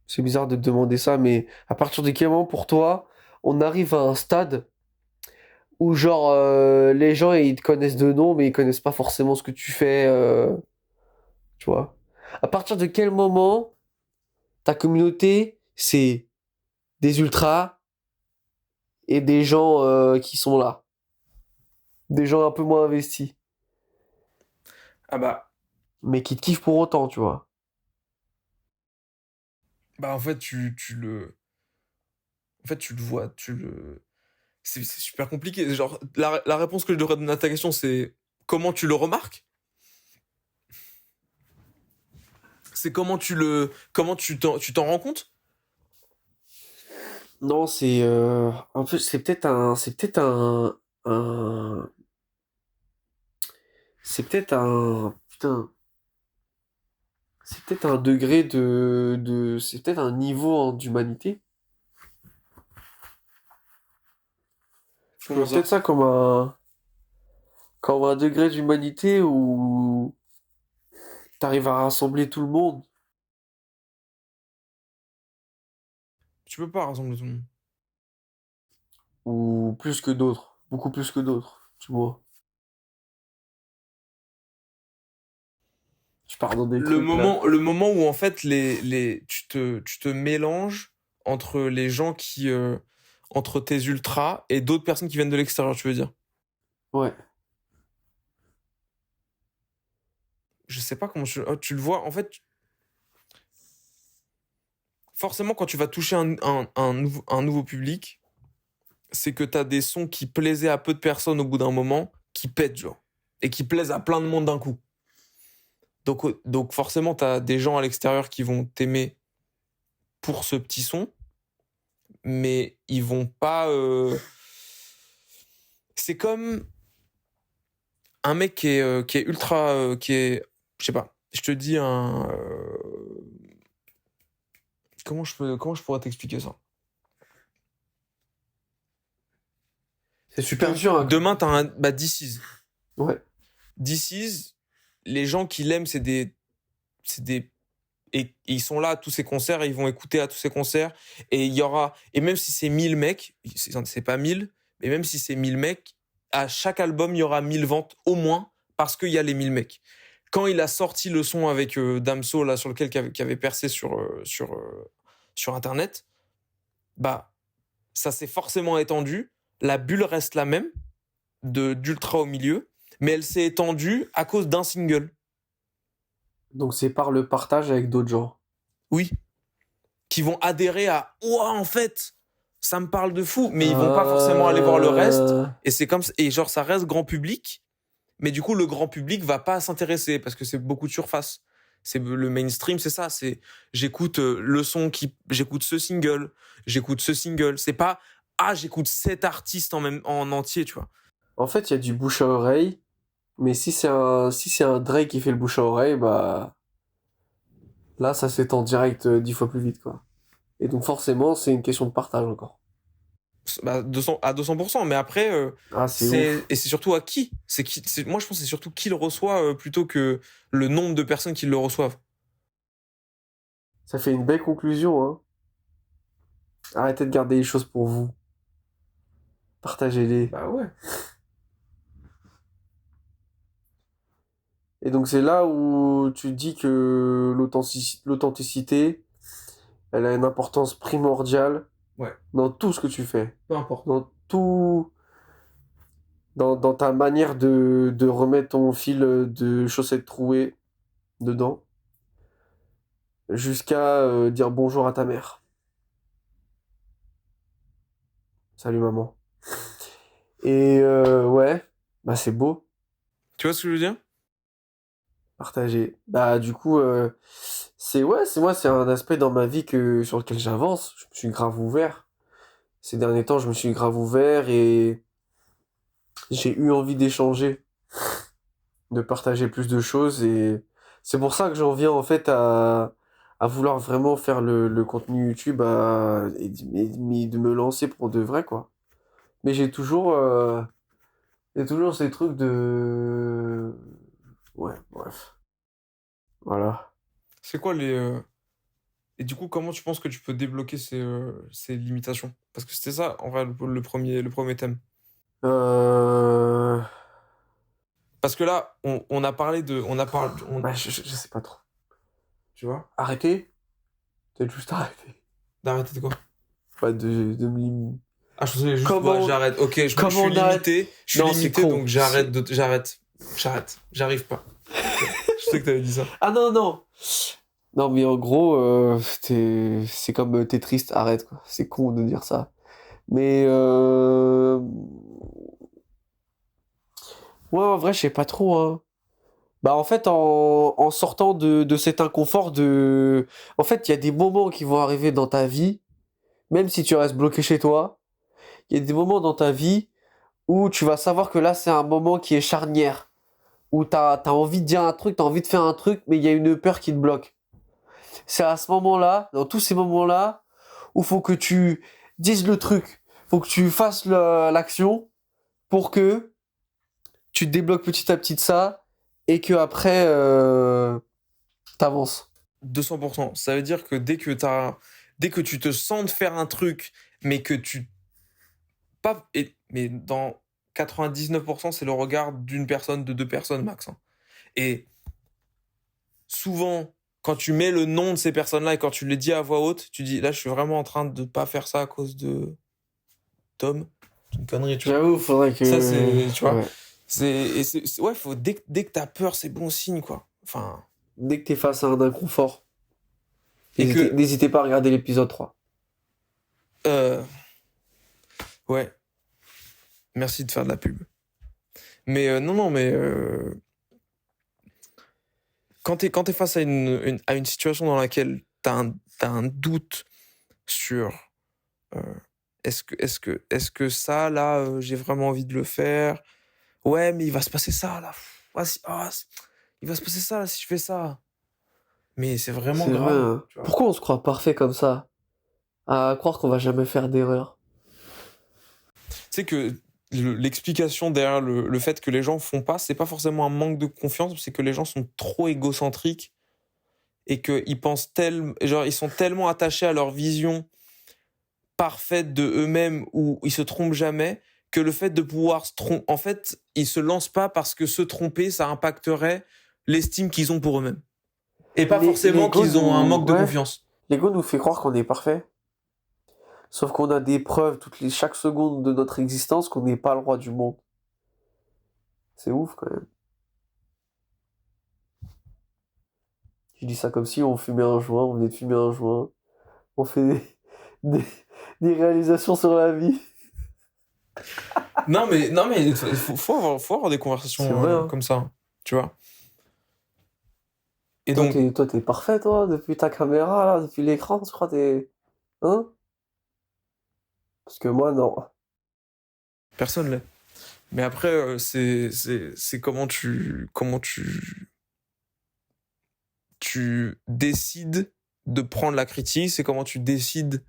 c'est bizarre de te demander ça, mais à partir de quel moment, pour toi, on arrive à un stade où, genre, les gens, ils te connaissent de nom, mais ils connaissent pas forcément ce que tu fais, tu vois? À partir de quel moment, ta communauté, c'est des ultras et des gens qui sont là, des gens un peu moins investis, Ah mais qui te kiffent pour autant, tu vois? en fait, tu le... En fait, tu le vois, c'est super compliqué. Genre, la réponse que je devrais donner à ta question, c'est comment tu le remarques? C'est comment tu t'en rends compte? Non, en fait, un, putain, c'est peut-être un degré c'est peut-être un niveau d'humanité. Je Comment vois peut-être ça? ça comme un degré d'humanité où t'arrives à rassembler tout le monde, Tu peux pas rassembler tout le monde. ou plus que d'autres, beaucoup plus que d'autres, tu vois. Je pars dans des trucs là. Le moment où en fait tu te mélanges entre les gens entre tes ultras et d'autres personnes qui viennent de l'extérieur, tu veux dire? Ouais. Je sais pas comment tu le vois. En fait, forcément, quand tu vas toucher un nouveau public, c'est que t'as des sons qui plaisaient à peu de personnes au bout d'un moment, qui pètent, genre. Et qui plaisent à plein de monde d'un coup. Donc forcément, t'as des gens à l'extérieur qui vont t'aimer pour ce petit son, mais ils vont pas. C'est comme un mec qui est ultra. Je sais pas, je te dis comment je pourrais t'expliquer ça? C'est super dur, hein. Demain, t'as un. Bah, This Is. Ouais. This Is, les gens qui l'aiment, c'est des et ils sont là à tous ces concerts et ils vont écouter à tous ces concerts et il y aura et même si c'est 1000 mecs, c'est pas 1000, mais même si c'est 1000 mecs, à chaque album il y aura 1000 ventes au moins parce qu'il y a les 1000 mecs. Quand il a sorti le son avec Damso là sur lequel qui avait percé sur internet, bah ça s'est forcément étendu, la bulle reste la même de d'ultra au milieu, mais elle s'est étendue à cause d'un single. Donc c'est par le partage avec d'autres gens. Oui, qui vont adhérer à ouah en fait ça me parle de fou, mais ils vont pas forcément aller voir le reste Euh... et c'est comme et genre ça reste grand public, mais du coup le grand public va pas s'intéresser parce que c'est beaucoup de surface. C'est le mainstream, c'est ça, c'est j'écoute j'écoute ce single, c'est pas ah j'écoute cet artiste en entier, tu vois. En fait, il y a du bouche à oreille, mais si c'est un Drake qui fait le bouche à oreille, bah là ça s'étend direct 10 fois plus vite quoi. Et donc forcément, c'est une question de partage encore. Bah, à 200%, mais après Ah, c'est ouf. c'est surtout à qui moi je pense que c'est surtout qui le reçoit plutôt que le nombre de personnes qui le reçoivent. Ça fait une belle conclusion, hein. Arrêtez de garder les choses pour vous. Partagez-les. Bah ouais. Et donc c'est là où tu dis que l'authenticité, elle a une importance primordiale Ouais, dans tout ce que tu fais. peu importe. Dans tout, dans ta manière de remettre ton fil de chaussettes trouées dedans, jusqu'à dire bonjour à ta mère. Salut maman. Et ouais, bah c'est beau, Tu vois ce que je veux dire? partager. Bah du coup, c'est moi, c'est un aspect dans ma vie sur lequel j'avance. Je me suis grave ouvert. Ces derniers temps, je me suis grave ouvert et j'ai eu envie d'échanger, de partager plus de choses et c'est pour ça que j'en viens en fait à vouloir vraiment faire le contenu YouTube et de me lancer pour de vrai quoi. Mais j'ai toujours ces trucs de... Ouais, bref. Voilà. C'est quoi les et du coup comment tu penses que tu peux débloquer ces limitations? Parce que c'était ça en vrai le premier thème. Euh... Parce que là on a parlé de on a parlé Bah, je sais pas trop. tu vois? Arrêter? Peut-être juste arrêter. D'arrêter de quoi? Pas de me Ah, je faisais juste, ouais, Comment, j'arrête. Ok, je comment suis on arrête? limité. Je suis Non, c'est limité, con. donc j'arrête. J'arrête. J'arrive pas. Je sais que t'avais dit ça. Ah non, non. Non, mais en gros, c'est comme t'es triste, arrête, quoi. C'est con de dire ça. Mais ouais, en vrai, je sais pas trop, hein. Bah, en fait, en sortant de cet inconfort de... En fait, il y a des moments qui vont arriver dans ta vie, même si tu restes bloqué chez toi, il y a des moments dans ta vie où tu vas savoir que là, c'est un moment qui est charnière, où t'as envie de dire un truc, t'as envie de faire un truc, mais il y a une peur qui te bloque. C'est à ce moment-là, dans tous ces moments-là, où faut que tu dises le truc, faut que tu fasses l'action pour que tu te débloques petit à petit de ça et que après t'avances. 200%. Ça veut dire que dès que tu te sens de faire un truc, mais que tu mais dans 99%, c'est le regard d'une personne, de deux personnes max, hein. Et souvent, quand tu mets le nom de ces personnes-là et quand tu les dis à voix haute, tu dis là, je suis vraiment en train de pas faire ça à cause de Tom. C'est une connerie, tu vois. J'avoue, faudrait que... Ça, c'est, tu vois. Ouais. Ouais, dès que t'as peur, c'est bon signe, quoi. Enfin. Dès que t'es face à un inconfort, Et que, n'hésitez pas à regarder l'épisode 3. euh, ouais. Merci de faire de la pub. Mais non, mais quand t'es face à à une situation dans laquelle t'as un doute sur euh, est-ce que ça, là, j'ai vraiment envie de le faire? Ouais, mais il va se passer ça, là. Il va se passer ça, là, si je fais ça. Mais c'est vraiment C'est vrai, grave, hein. tu vois. Pourquoi on se croit parfait comme ça? À croire qu'on va jamais faire d'erreur. Tu sais que l'explication derrière le fait que les gens font pas, c'est pas forcément un manque de confiance, c'est que les gens sont trop égocentriques et qu'ils genre, ils sont tellement attachés à leur vision parfaite de eux-mêmes où ils se trompent jamais que le fait de pouvoir se tromper, en fait, ils se lancent pas parce que se tromper, ça impacterait l'estime qu'ils ont pour eux-mêmes. Et pas forcément L'ego qu'ils ont un manque de ouais, confiance. l'ego nous fait croire qu'on est parfait. Sauf qu'on a des preuves chaque seconde de notre existence qu'on n'est pas le roi du monde. C'est ouf quand même. Je dis ça comme si on fumait un joint, on venait de fumer un joint. On fait des, des réalisations sur la vie. Non, mais faut avoir des C'est conversations vrai, hein. comme ça, tu vois. Et Toi, donc, t'es parfait, toi, depuis ta caméra, là, depuis l'écran, tu crois t'es... Hein? Parce que moi, non. personne l'est. Mais après, c'est tu décides de prendre la critique, c'est comment tu décides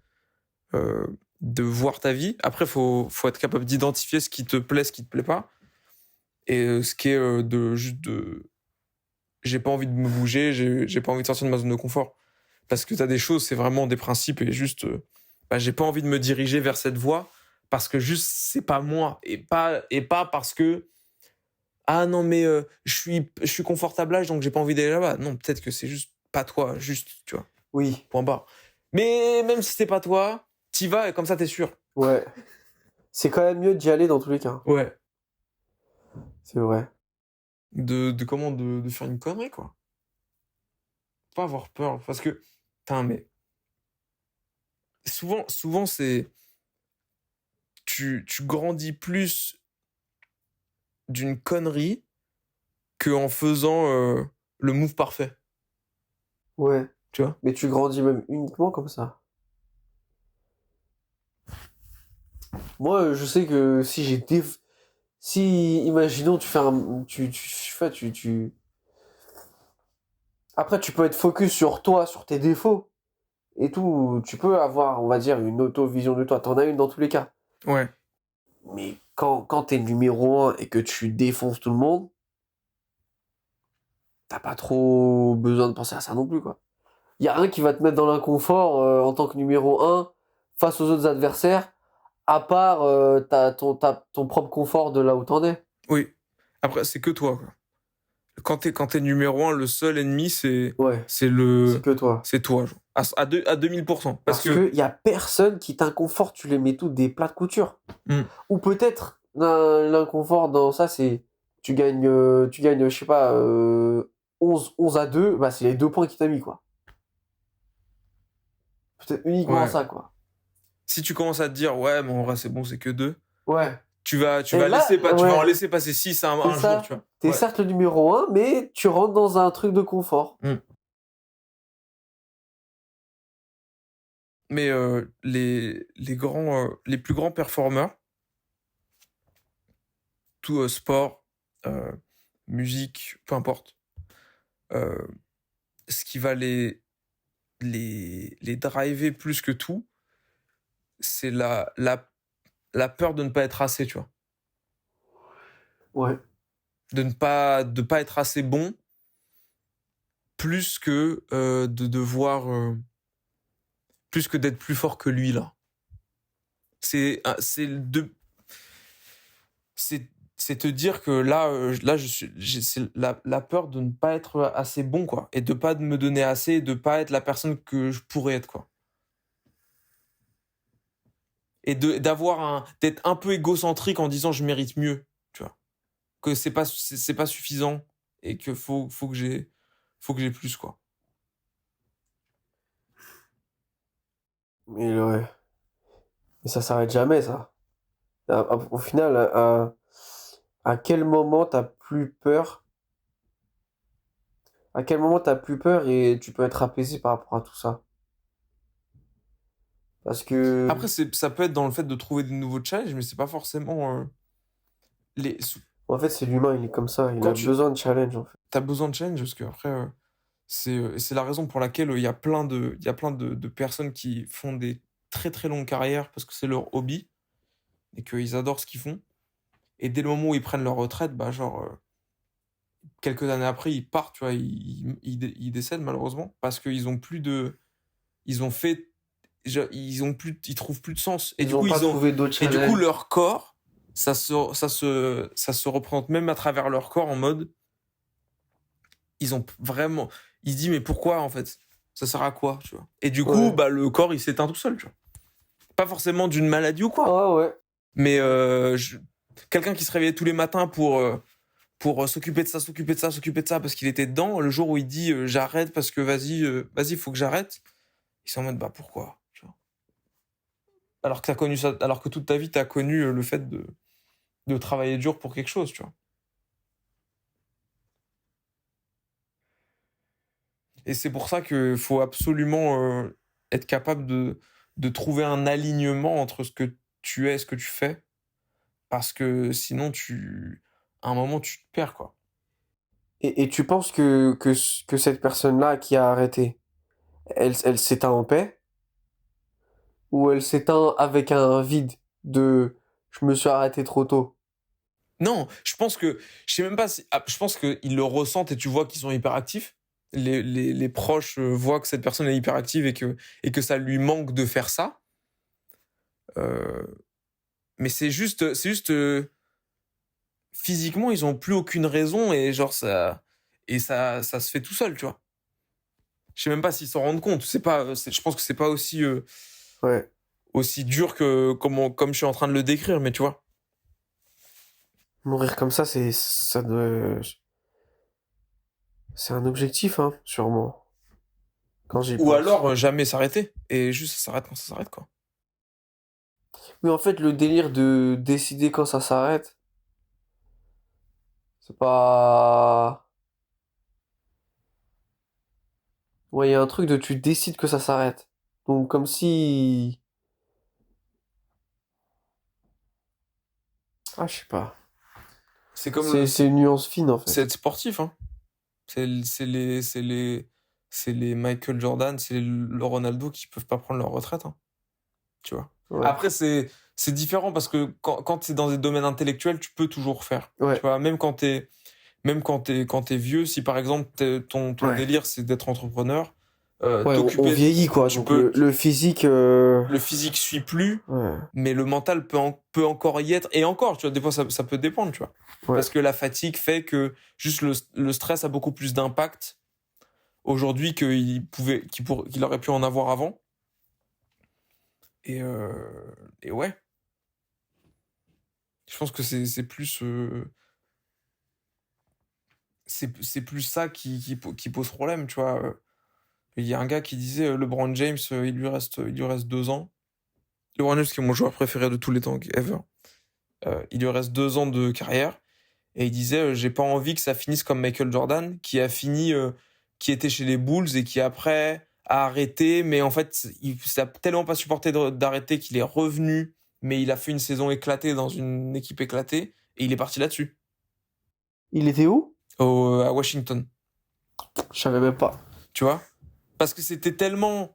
euh, de voir ta vie. Après, faut être capable d'identifier ce qui te plaît, ce qui te plaît pas. Et ce qui est juste de j'ai pas envie de me bouger, j'ai pas envie de sortir de ma zone de confort. Parce que t'as des choses, c'est vraiment des principes et juste, bah, j'ai pas envie de me diriger vers cette voie parce que juste c'est pas moi et pas parce que ah non mais je suis confortable là donc j'ai pas envie d'aller là-bas. Non, peut-être que c'est juste pas toi, juste, tu vois. Oui, Point barre. Mais même si c'est pas toi, t'y vas et comme ça t'es sûr. ouais. C'est quand même mieux d'y aller dans tous les cas. Ouais. C'est vrai. De faire une connerie quoi. Pas avoir peur parce que putain mais souvent c'est tu grandis plus d'une connerie que en faisant le move parfait, Ouais. tu vois. Mais tu grandis même uniquement comme ça. Moi, je sais que si si, imaginons, tu fais un... Après, tu peux être focus sur toi, sur tes défauts et tout. Tu peux avoir, on va dire, une auto-vision de toi. T'en as une dans tous les cas. Ouais. Mais quand t'es numéro un et que tu défonces tout le monde, t'as pas trop besoin de penser à ça non plus, quoi. Y a rien qui va te mettre dans l'inconfort en tant que numéro un face aux autres adversaires, à part ton propre confort de là où t'en es. Oui. Après, c'est que toi, quoi. Quand t'es numéro un, le seul ennemi, Ouais, c'est c'est que toi. c'est toi, genre. À 2000%. Parce Parce que, que y a personne qui t'inconforte, tu les mets tous des plats de couture. hmm, Ou peut-être l'inconfort dans ça, c'est tu gagnes, je sais pas, 11 à 2, bah c'est les 2 points qui t'a mis, quoi. Peut-être uniquement ouais. ça, quoi. Si tu commences à te dire, ouais, mais en vrai, c'est bon, c'est que 2, Ouais. tu vas Et là, tu vas en ouais, laisser passer 6 c'est un jour, ça. tu vois. T'es Ouais. certes le numéro un, mais tu rentres dans un truc de confort. Mm. Mais les plus grands performeurs, tout sport, euh, musique, peu importe, euh, ce qui va les driver plus que tout, c'est la peur de ne pas être assez, tu vois. Ouais. De pas être assez bon, plus que de devoir, plus que d'être plus fort que lui, là. C'est c'est c'est te dire que là c'est la peur de ne pas être assez bon, quoi, et de pas me donner assez, et de pas être la personne que je pourrais être, quoi, et d'être un peu égocentrique en disant je mérite mieux, tu vois, que c'est pas suffisant, et que faut que j'ai plus, quoi. Mais ouais. Mais ça s'arrête jamais, ça. Au final, à quel moment t'as plus peur? À quel moment t'as plus peur et tu peux être apaisé par rapport à tout ça? Parce que, Après, ça peut être dans le fait de trouver des nouveaux challenges, mais c'est pas forcément les en fait, c'est l'humain, il est comme ça. Il quand a tu besoin de challenge, en fait. as besoin de challenge, parce que après c'est la raison pour laquelle il y a plein de personnes qui font des très très longues carrières parce que c'est leur hobby et qu'ils adorent ce qu'ils font. Et dès le moment où ils prennent leur retraite, bah genre quelques années après, ils partent, tu vois, ils décèdent malheureusement parce qu'ils ont plus de, ils ont fait, ils trouvent plus de sens. Et Ils du ont coup pas trouvé d'autres et du coup challenges. leur corps, ça se représente même à travers leur corps en mode, ils ont vraiment, ils se disent mais pourquoi en fait? Ça sert à quoi, tu vois? Et du coup, Ouais. bah le corps il s'éteint tout seul, tu vois. Pas forcément d'une maladie ou quoi, Ah ouais. mais quelqu'un qui se réveillait tous les matins pour s'occuper de ça, s'occuper de ça, s'occuper de ça parce qu'il était dedans, le jour où il dit j'arrête parce que vas-y, faut que j'arrête, ils sont en mode bah pourquoi, tu vois. Alors que t'as connu ça, alors que toute ta vie t'as connu le fait de travailler dur pour quelque chose, tu vois. Et c'est pour ça qu'il faut absolument être capable de trouver un alignement entre ce que tu es et ce que tu fais. Parce que sinon, à un moment, tu te perds, quoi. Et tu penses que cette personne-là qui a arrêté, elle s'éteint en paix? Ou elle s'éteint avec un vide de je me suis arrêté trop tôt? Non, je sais même pas si, je pense qu'ils le ressentent et tu vois qu'ils sont hyperactifs. Les proches voient que cette personne est hyperactive et que ça lui manque de faire ça. Euh, mais c'est juste, physiquement, ils ont plus aucune raison et genre ça se fait tout seul, tu vois. Je sais même pas s'ils s'en rendent compte. Je pense que c'est pas Ouais. aussi dur que comme je suis en train de le décrire, mais tu vois. Mourir comme ça, c'est un objectif, hein, sûrement. Quand j'y Ou pense. alors jamais s'arrêter et juste ça s'arrête quand ça s'arrête, quoi. Mais en fait, le délire de décider quand ça s'arrête, c'est pas... Ouais, il y a un truc de tu décides que ça s'arrête. Donc comme si... Ah, je sais pas. C'est comme le, C'est une nuance fine, en c'est fait. être sportif, hein. C'est les Michael Jordan, c'est le Ronaldo qui peuvent pas prendre leur retraite, hein, tu vois. Ouais. Après, c'est différent parce que quand c'est dans des domaines intellectuels, tu peux toujours faire. Tu Ouais. vois, quand t'es vieux, si par exemple ton Ouais. délire c'est d'être entrepreneur, Ouais, on t'occuper, vieillit, quoi. tu Donc peux, le physique... le physique suit plus, Ouais. mais le mental peut encore y être. Et encore, tu vois, des fois ça peut dépendre, tu vois. Ouais. Parce que la fatigue fait que juste le stress a beaucoup plus d'impact aujourd'hui qu'il aurait pu en avoir avant. Et, et ouais, je pense que c'est plus ça qui pose problème, tu vois. Il y a un gars qui disait LeBron James, il lui reste 2 ans. LeBron James, qui est mon joueur préféré de tous les temps, ever. Il lui reste 2 ans de carrière. Et il disait, j'ai pas envie que ça finisse comme Michael Jordan, qui a fini, qui était chez les Bulls et qui après a arrêté. Mais en fait, il n'a tellement pas supporté d'arrêter qu'il est revenu. Mais il a fait une saison éclatée dans une équipe éclatée. Et il est parti là-dessus, Il était où? à Washington. Je savais même pas. Tu vois? Parce que c'était tellement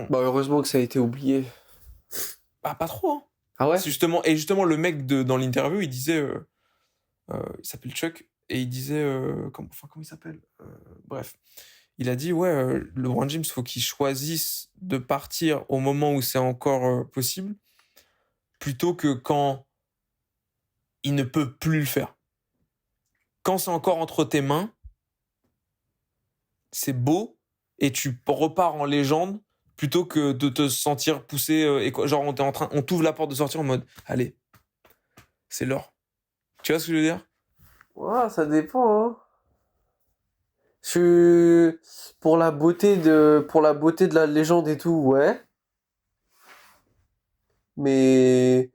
Bah, heureusement que ça a été oublié. bah pas trop, hein. Ah ouais? C'est justement le mec dans l'interview, il disait il s'appelle Chuck et il disait comment il s'appelle. Bref, il a dit ouais, LeBron James, faut qu'il choisisse de partir au moment où c'est encore possible plutôt que quand il ne peut plus le faire. Quand c'est encore entre tes mains, c'est beau et tu repars en légende plutôt que de te sentir poussé genre on t'ouvre la porte de sortir en mode allez, c'est l'heure. Tu vois ce que je veux dire? Ouais, ça dépend, hein. Je pour la beauté de la légende et tout, ouais. Mais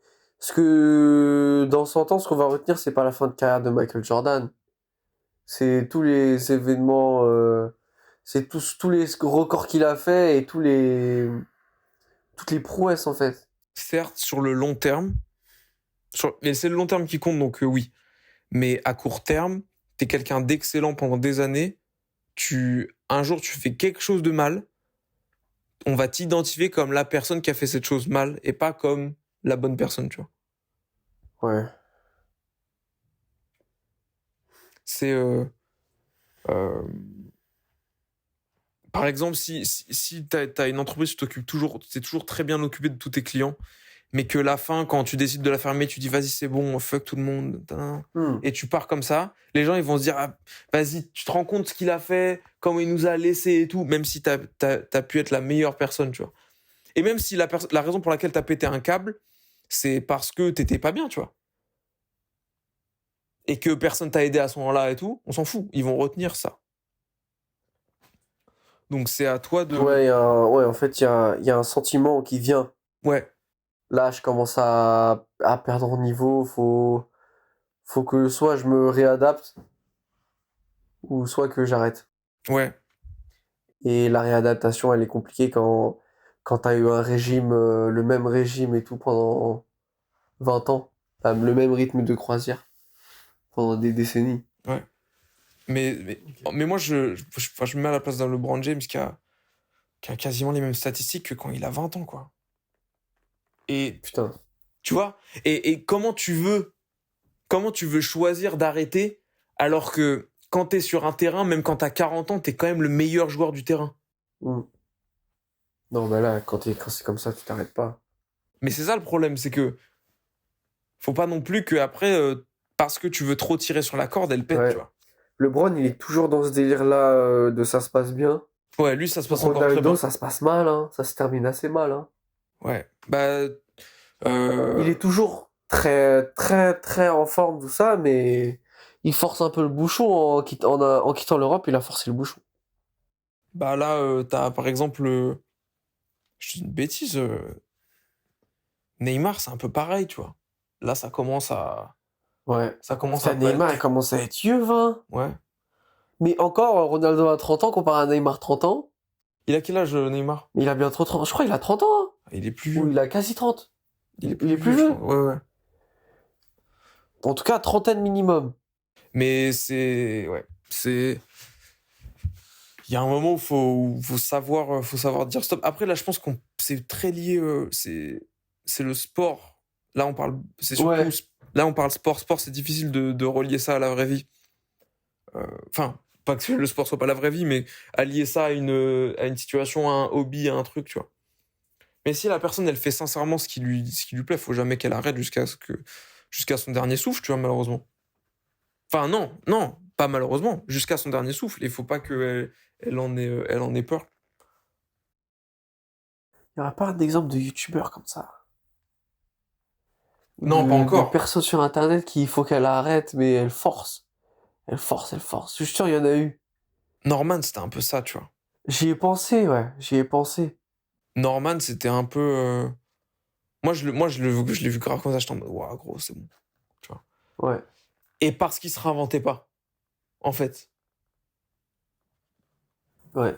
dans 100 ans, ce qu'on va retenir, c'est pas la fin de carrière de Michael Jordan. C'est tous les événements, c'est tous les records qu'il a fait et toutes les prouesses en fait. Certes, sur le long terme, mais c'est le long terme qui compte, donc oui. Mais à court terme, t'es quelqu'un d'excellent pendant des années. Un jour, tu fais quelque chose de mal. On va t'identifier comme la personne qui a fait cette chose mal et pas comme la bonne personne, tu vois. Ouais. C'est, euh, par exemple, si t'as une entreprise, t'es toujours très bien occupé de tous tes clients, mais que la fin, quand tu décides de la fermer, tu dis vas-y, c'est bon, fuck tout le monde, Hmm. et tu pars comme ça, les gens ils vont se dire ah, vas-y, tu te rends compte ce qu'il a fait, comment il nous a laissé et tout, même si t'as pu être la meilleure personne, tu vois. Et même si la raison pour laquelle t'as pété un câble, c'est parce que t'étais pas bien, tu vois. Et que personne t'a aidé à ce moment-là et tout, on s'en fout, ils vont retenir ça. Donc c'est à toi de... Ouais, ouais, en fait, il y a un sentiment qui vient. Ouais, Là, je commence à perdre en niveau. Faut que soit je me réadapte, ou soit que j'arrête. ouais. Et la réadaptation, elle est compliquée quand t'as eu un régime, le même régime et tout pendant 20 ans. T'as le même rythme de croisière pendant des décennies. Ouais. Mais moi, enfin, je me mets à la place d'un LeBron James qui a quasiment les mêmes statistiques que quand il a 20 ans, quoi. Et Putain. tu vois, et comment tu veux choisir d'arrêter alors que quand t'es sur un terrain, même quand t'as 40 ans, t'es quand même le meilleur joueur du terrain. Hmm. Non, mais là, quand c'est comme ça, tu t'arrêtes pas. Mais c'est ça le problème, c'est que faut pas non plus que après, parce que tu veux trop tirer sur la corde, elle pète, tu Ouais. vois. LeBron, il est toujours dans ce délire-là de ça se passe bien. Ouais, lui, ça se passe encore très Ronaldo, bien. ça se passe mal, hein. Ça se termine assez mal, hein. Ouais, bah, Il est toujours très, très, très en forme, tout ça, mais il force un peu le bouchon en quittant l'Europe, il a forcé le bouchon. bah là, t'as par exemple, je dis une bêtise, Neymar, c'est un peu pareil, tu vois. Là, Ouais. ça commence Ça, à pas Neymar, il être. commence à être vieux, hein. Ouais. Mais encore, Ronaldo a 30 ans comparé à Neymar 30 ans. Il a quel âge, Neymar? Mais il a bientôt 30 ans. Je crois qu'il a 30 ans, hein. Il est plus Ou vieux. il a quasi 30. Il est Il est plus plus vieux, je vieux. crois. Ouais, ouais. En tout cas, trentaine minimum. Mais ouais. Il y a un moment où faut savoir dire stop. Après, là, je pense qu'on, c'est très lié, c'est le sport. Là, c'est surtout, Ouais. là, on parle sport. Sport, c'est difficile de relier ça à la vraie vie. Enfin, pas que le sport soit pas la vraie vie, mais à lier ça à une situation, à un hobby, à un truc, tu vois. Mais si la personne, elle fait sincèrement ce qui lui plaît, faut jamais qu'elle arrête jusqu'à son dernier souffle, tu vois, malheureusement. Enfin, non, non, pas malheureusement, jusqu'à son dernier souffle. Il faut pas qu'elle en ait peur. Il n'y aura pas d'exemple de youtubeur comme ça. Non, pas De encore. personnes sur internet qui il faut qu'elle arrête, mais elle force. Elle force, elle force. Je suis sûr, il y en a eu. Norman, c'était un peu ça, tu vois. J'y ai pensé, ouais, j'y ai pensé. Norman, c'était un peu. Je l'ai vu grave comme ça, j'étais en mode, waouh, gros, c'est bon. Tu vois. Ouais, Et parce qu'il se réinventait pas, en fait. ouais.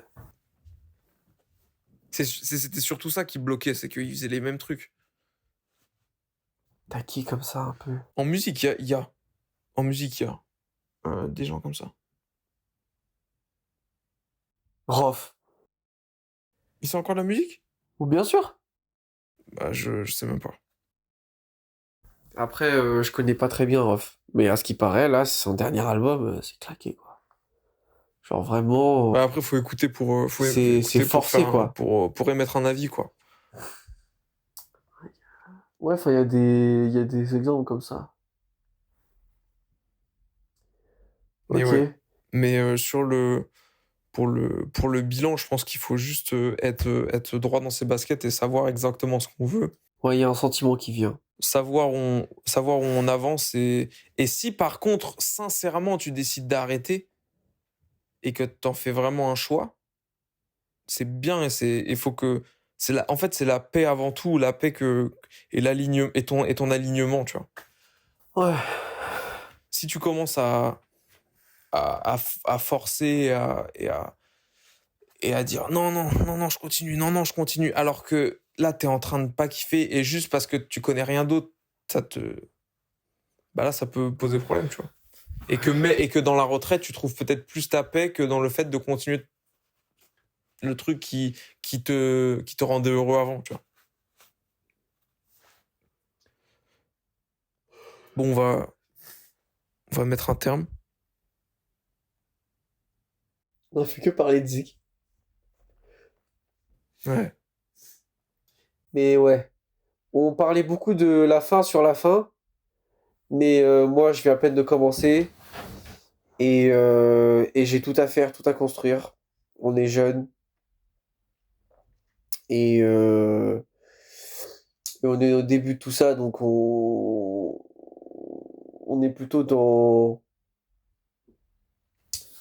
C'était surtout ça qui bloquait, c'est qu'il faisait les mêmes trucs. T'as qui comme ça un peu? En musique, en musique, il y a des gens comme ça. Rof. Il fait encore de la musique? Ou bien sûr. Bah, je sais même pas. Après, je connais pas très bien Rof. Mais à ce qui paraît, là, c'est son dernier album, c'est claqué, quoi. Genre Bah, vraiment, après, faut c'est écouter pour forcé, quoi. pour émettre un avis, quoi. Ouais, enfin, il y a des exemples comme ça. Mais ouais. Ok. Mais pour le bilan, je pense qu'il faut juste être droit dans ses baskets et savoir exactement ce qu'on veut. Ouais, il y a un sentiment qui vient. Savoir où on avance et si par contre, sincèrement, tu décides d'arrêter et que t'en fais vraiment un choix, c'est bien il faut que, en fait, c'est la paix avant tout, la paix et et ton alignement, tu vois. Ouais. Si tu commences à forcer et à dire non, non, non, non, je continue, non, non, je continue, alors que là, t'es en train de pas kiffer et juste parce que tu connais rien d'autre, ça te, bah là, ça peut poser problème, tu vois. Et que dans la retraite, tu trouves peut-être plus ta paix que dans le fait de continuer le truc qui te rendait heureux avant, tu vois. Bon, on va mettre un terme. On a fait que parler de Zik. Ouais. Mais ouais. On parlait beaucoup de la fin sur la fin. Mais moi, je viens à peine de commencer. Et j'ai tout à faire, tout à construire. On est jeune. Et, et on est au début de tout ça. Donc on est plutôt dans.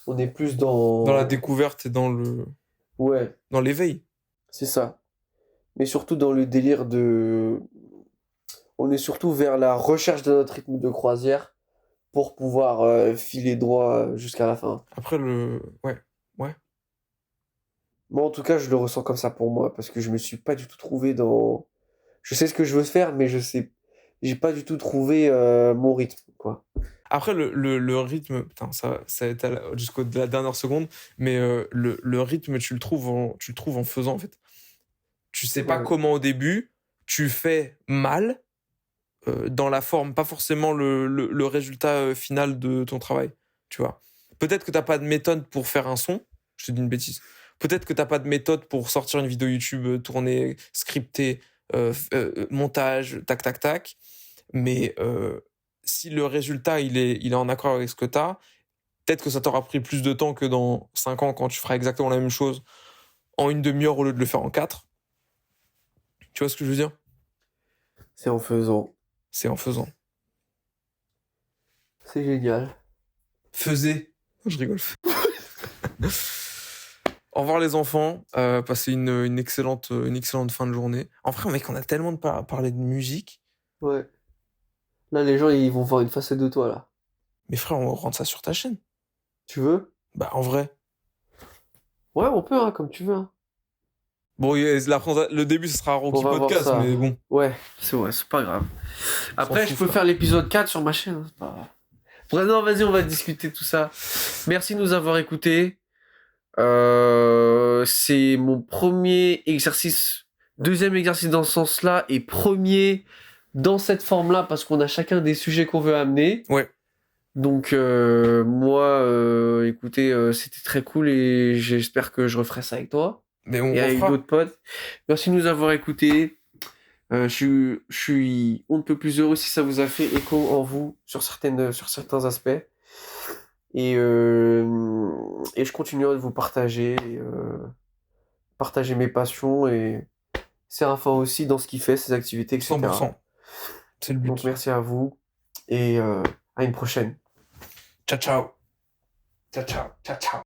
On est plus Dans la dans. découverte et Ouais, dans l'éveil. c'est ça. Mais surtout dans le délire de. On est surtout vers la recherche de notre rythme de croisière pour pouvoir filer droit jusqu'à la fin. Après, ouais, ouais. Moi, en tout cas, je le ressens comme ça pour moi parce que je me suis pas du tout trouvé dans. Je sais ce que je veux faire, mais je sais. J'ai pas du tout trouvé mon rythme, quoi. Après, le rythme, putain, ça va être jusqu'au de la dernière seconde, mais le rythme, tu le trouves en faisant, en fait. Tu sais pas Ouais. comment au début, tu fais mal, dans la forme, pas forcément le résultat final de ton travail, tu vois. Peut-être que t'as pas de méthode pour faire un son, je te dis une bêtise. Peut-être que t'as pas de méthode pour sortir une vidéo YouTube, tourner, scripter, montage, tac, tac, tac. Mais si le résultat, il est en accord avec ce que t'as, peut-être que ça t'aura pris plus de temps que dans 5 ans quand tu feras exactement la même chose en une demi-heure au lieu de le faire en 4. Tu vois ce que je veux dire? C'est en faisant. C'est en faisant. C'est génial. Faisez. Je rigole. Au revoir les enfants. Passez une excellente fin de journée. En vrai, mec, on a tellement parlé de musique. Ouais. Là, les gens, ils vont voir une facette de toi, là. Mais frère, on rentre ça sur ta chaîne. Tu veux? Bah, en vrai. Ouais, on peut, hein, comme tu veux, hein. Bon, le début, ce sera On Rocky va voir Podcast, ça. mais bon. Ouais, c'est pas grave. On s'en Après, je fout, peux frère. faire l'épisode 4 sur ma chaîne, hein, c'est pas grave. Bref, non, vas-y, on va discuter tout ça. Merci de nous avoir écoutés. C'est mon premier exercice, deuxième exercice dans ce sens-là, et premier dans cette forme-là, parce qu'on a chacun des sujets qu'on veut amener. Ouais. Donc, moi, écoutez, c'était très cool et j'espère que je referai ça avec toi Mais on et avec refera. d'autres potes. Merci de nous avoir écoutés. Je suis on ne peut plus heureux si ça vous a fait écho en vous sur certains aspects. Et je continuerai de vous partager, partager mes passions et Séraphin aussi dans ce qu'il fait, ses activités, etc. 100%. C'est le Donc but. merci à vous et à une prochaine. Ciao, ciao. Ciao, ciao. Ciao, ciao.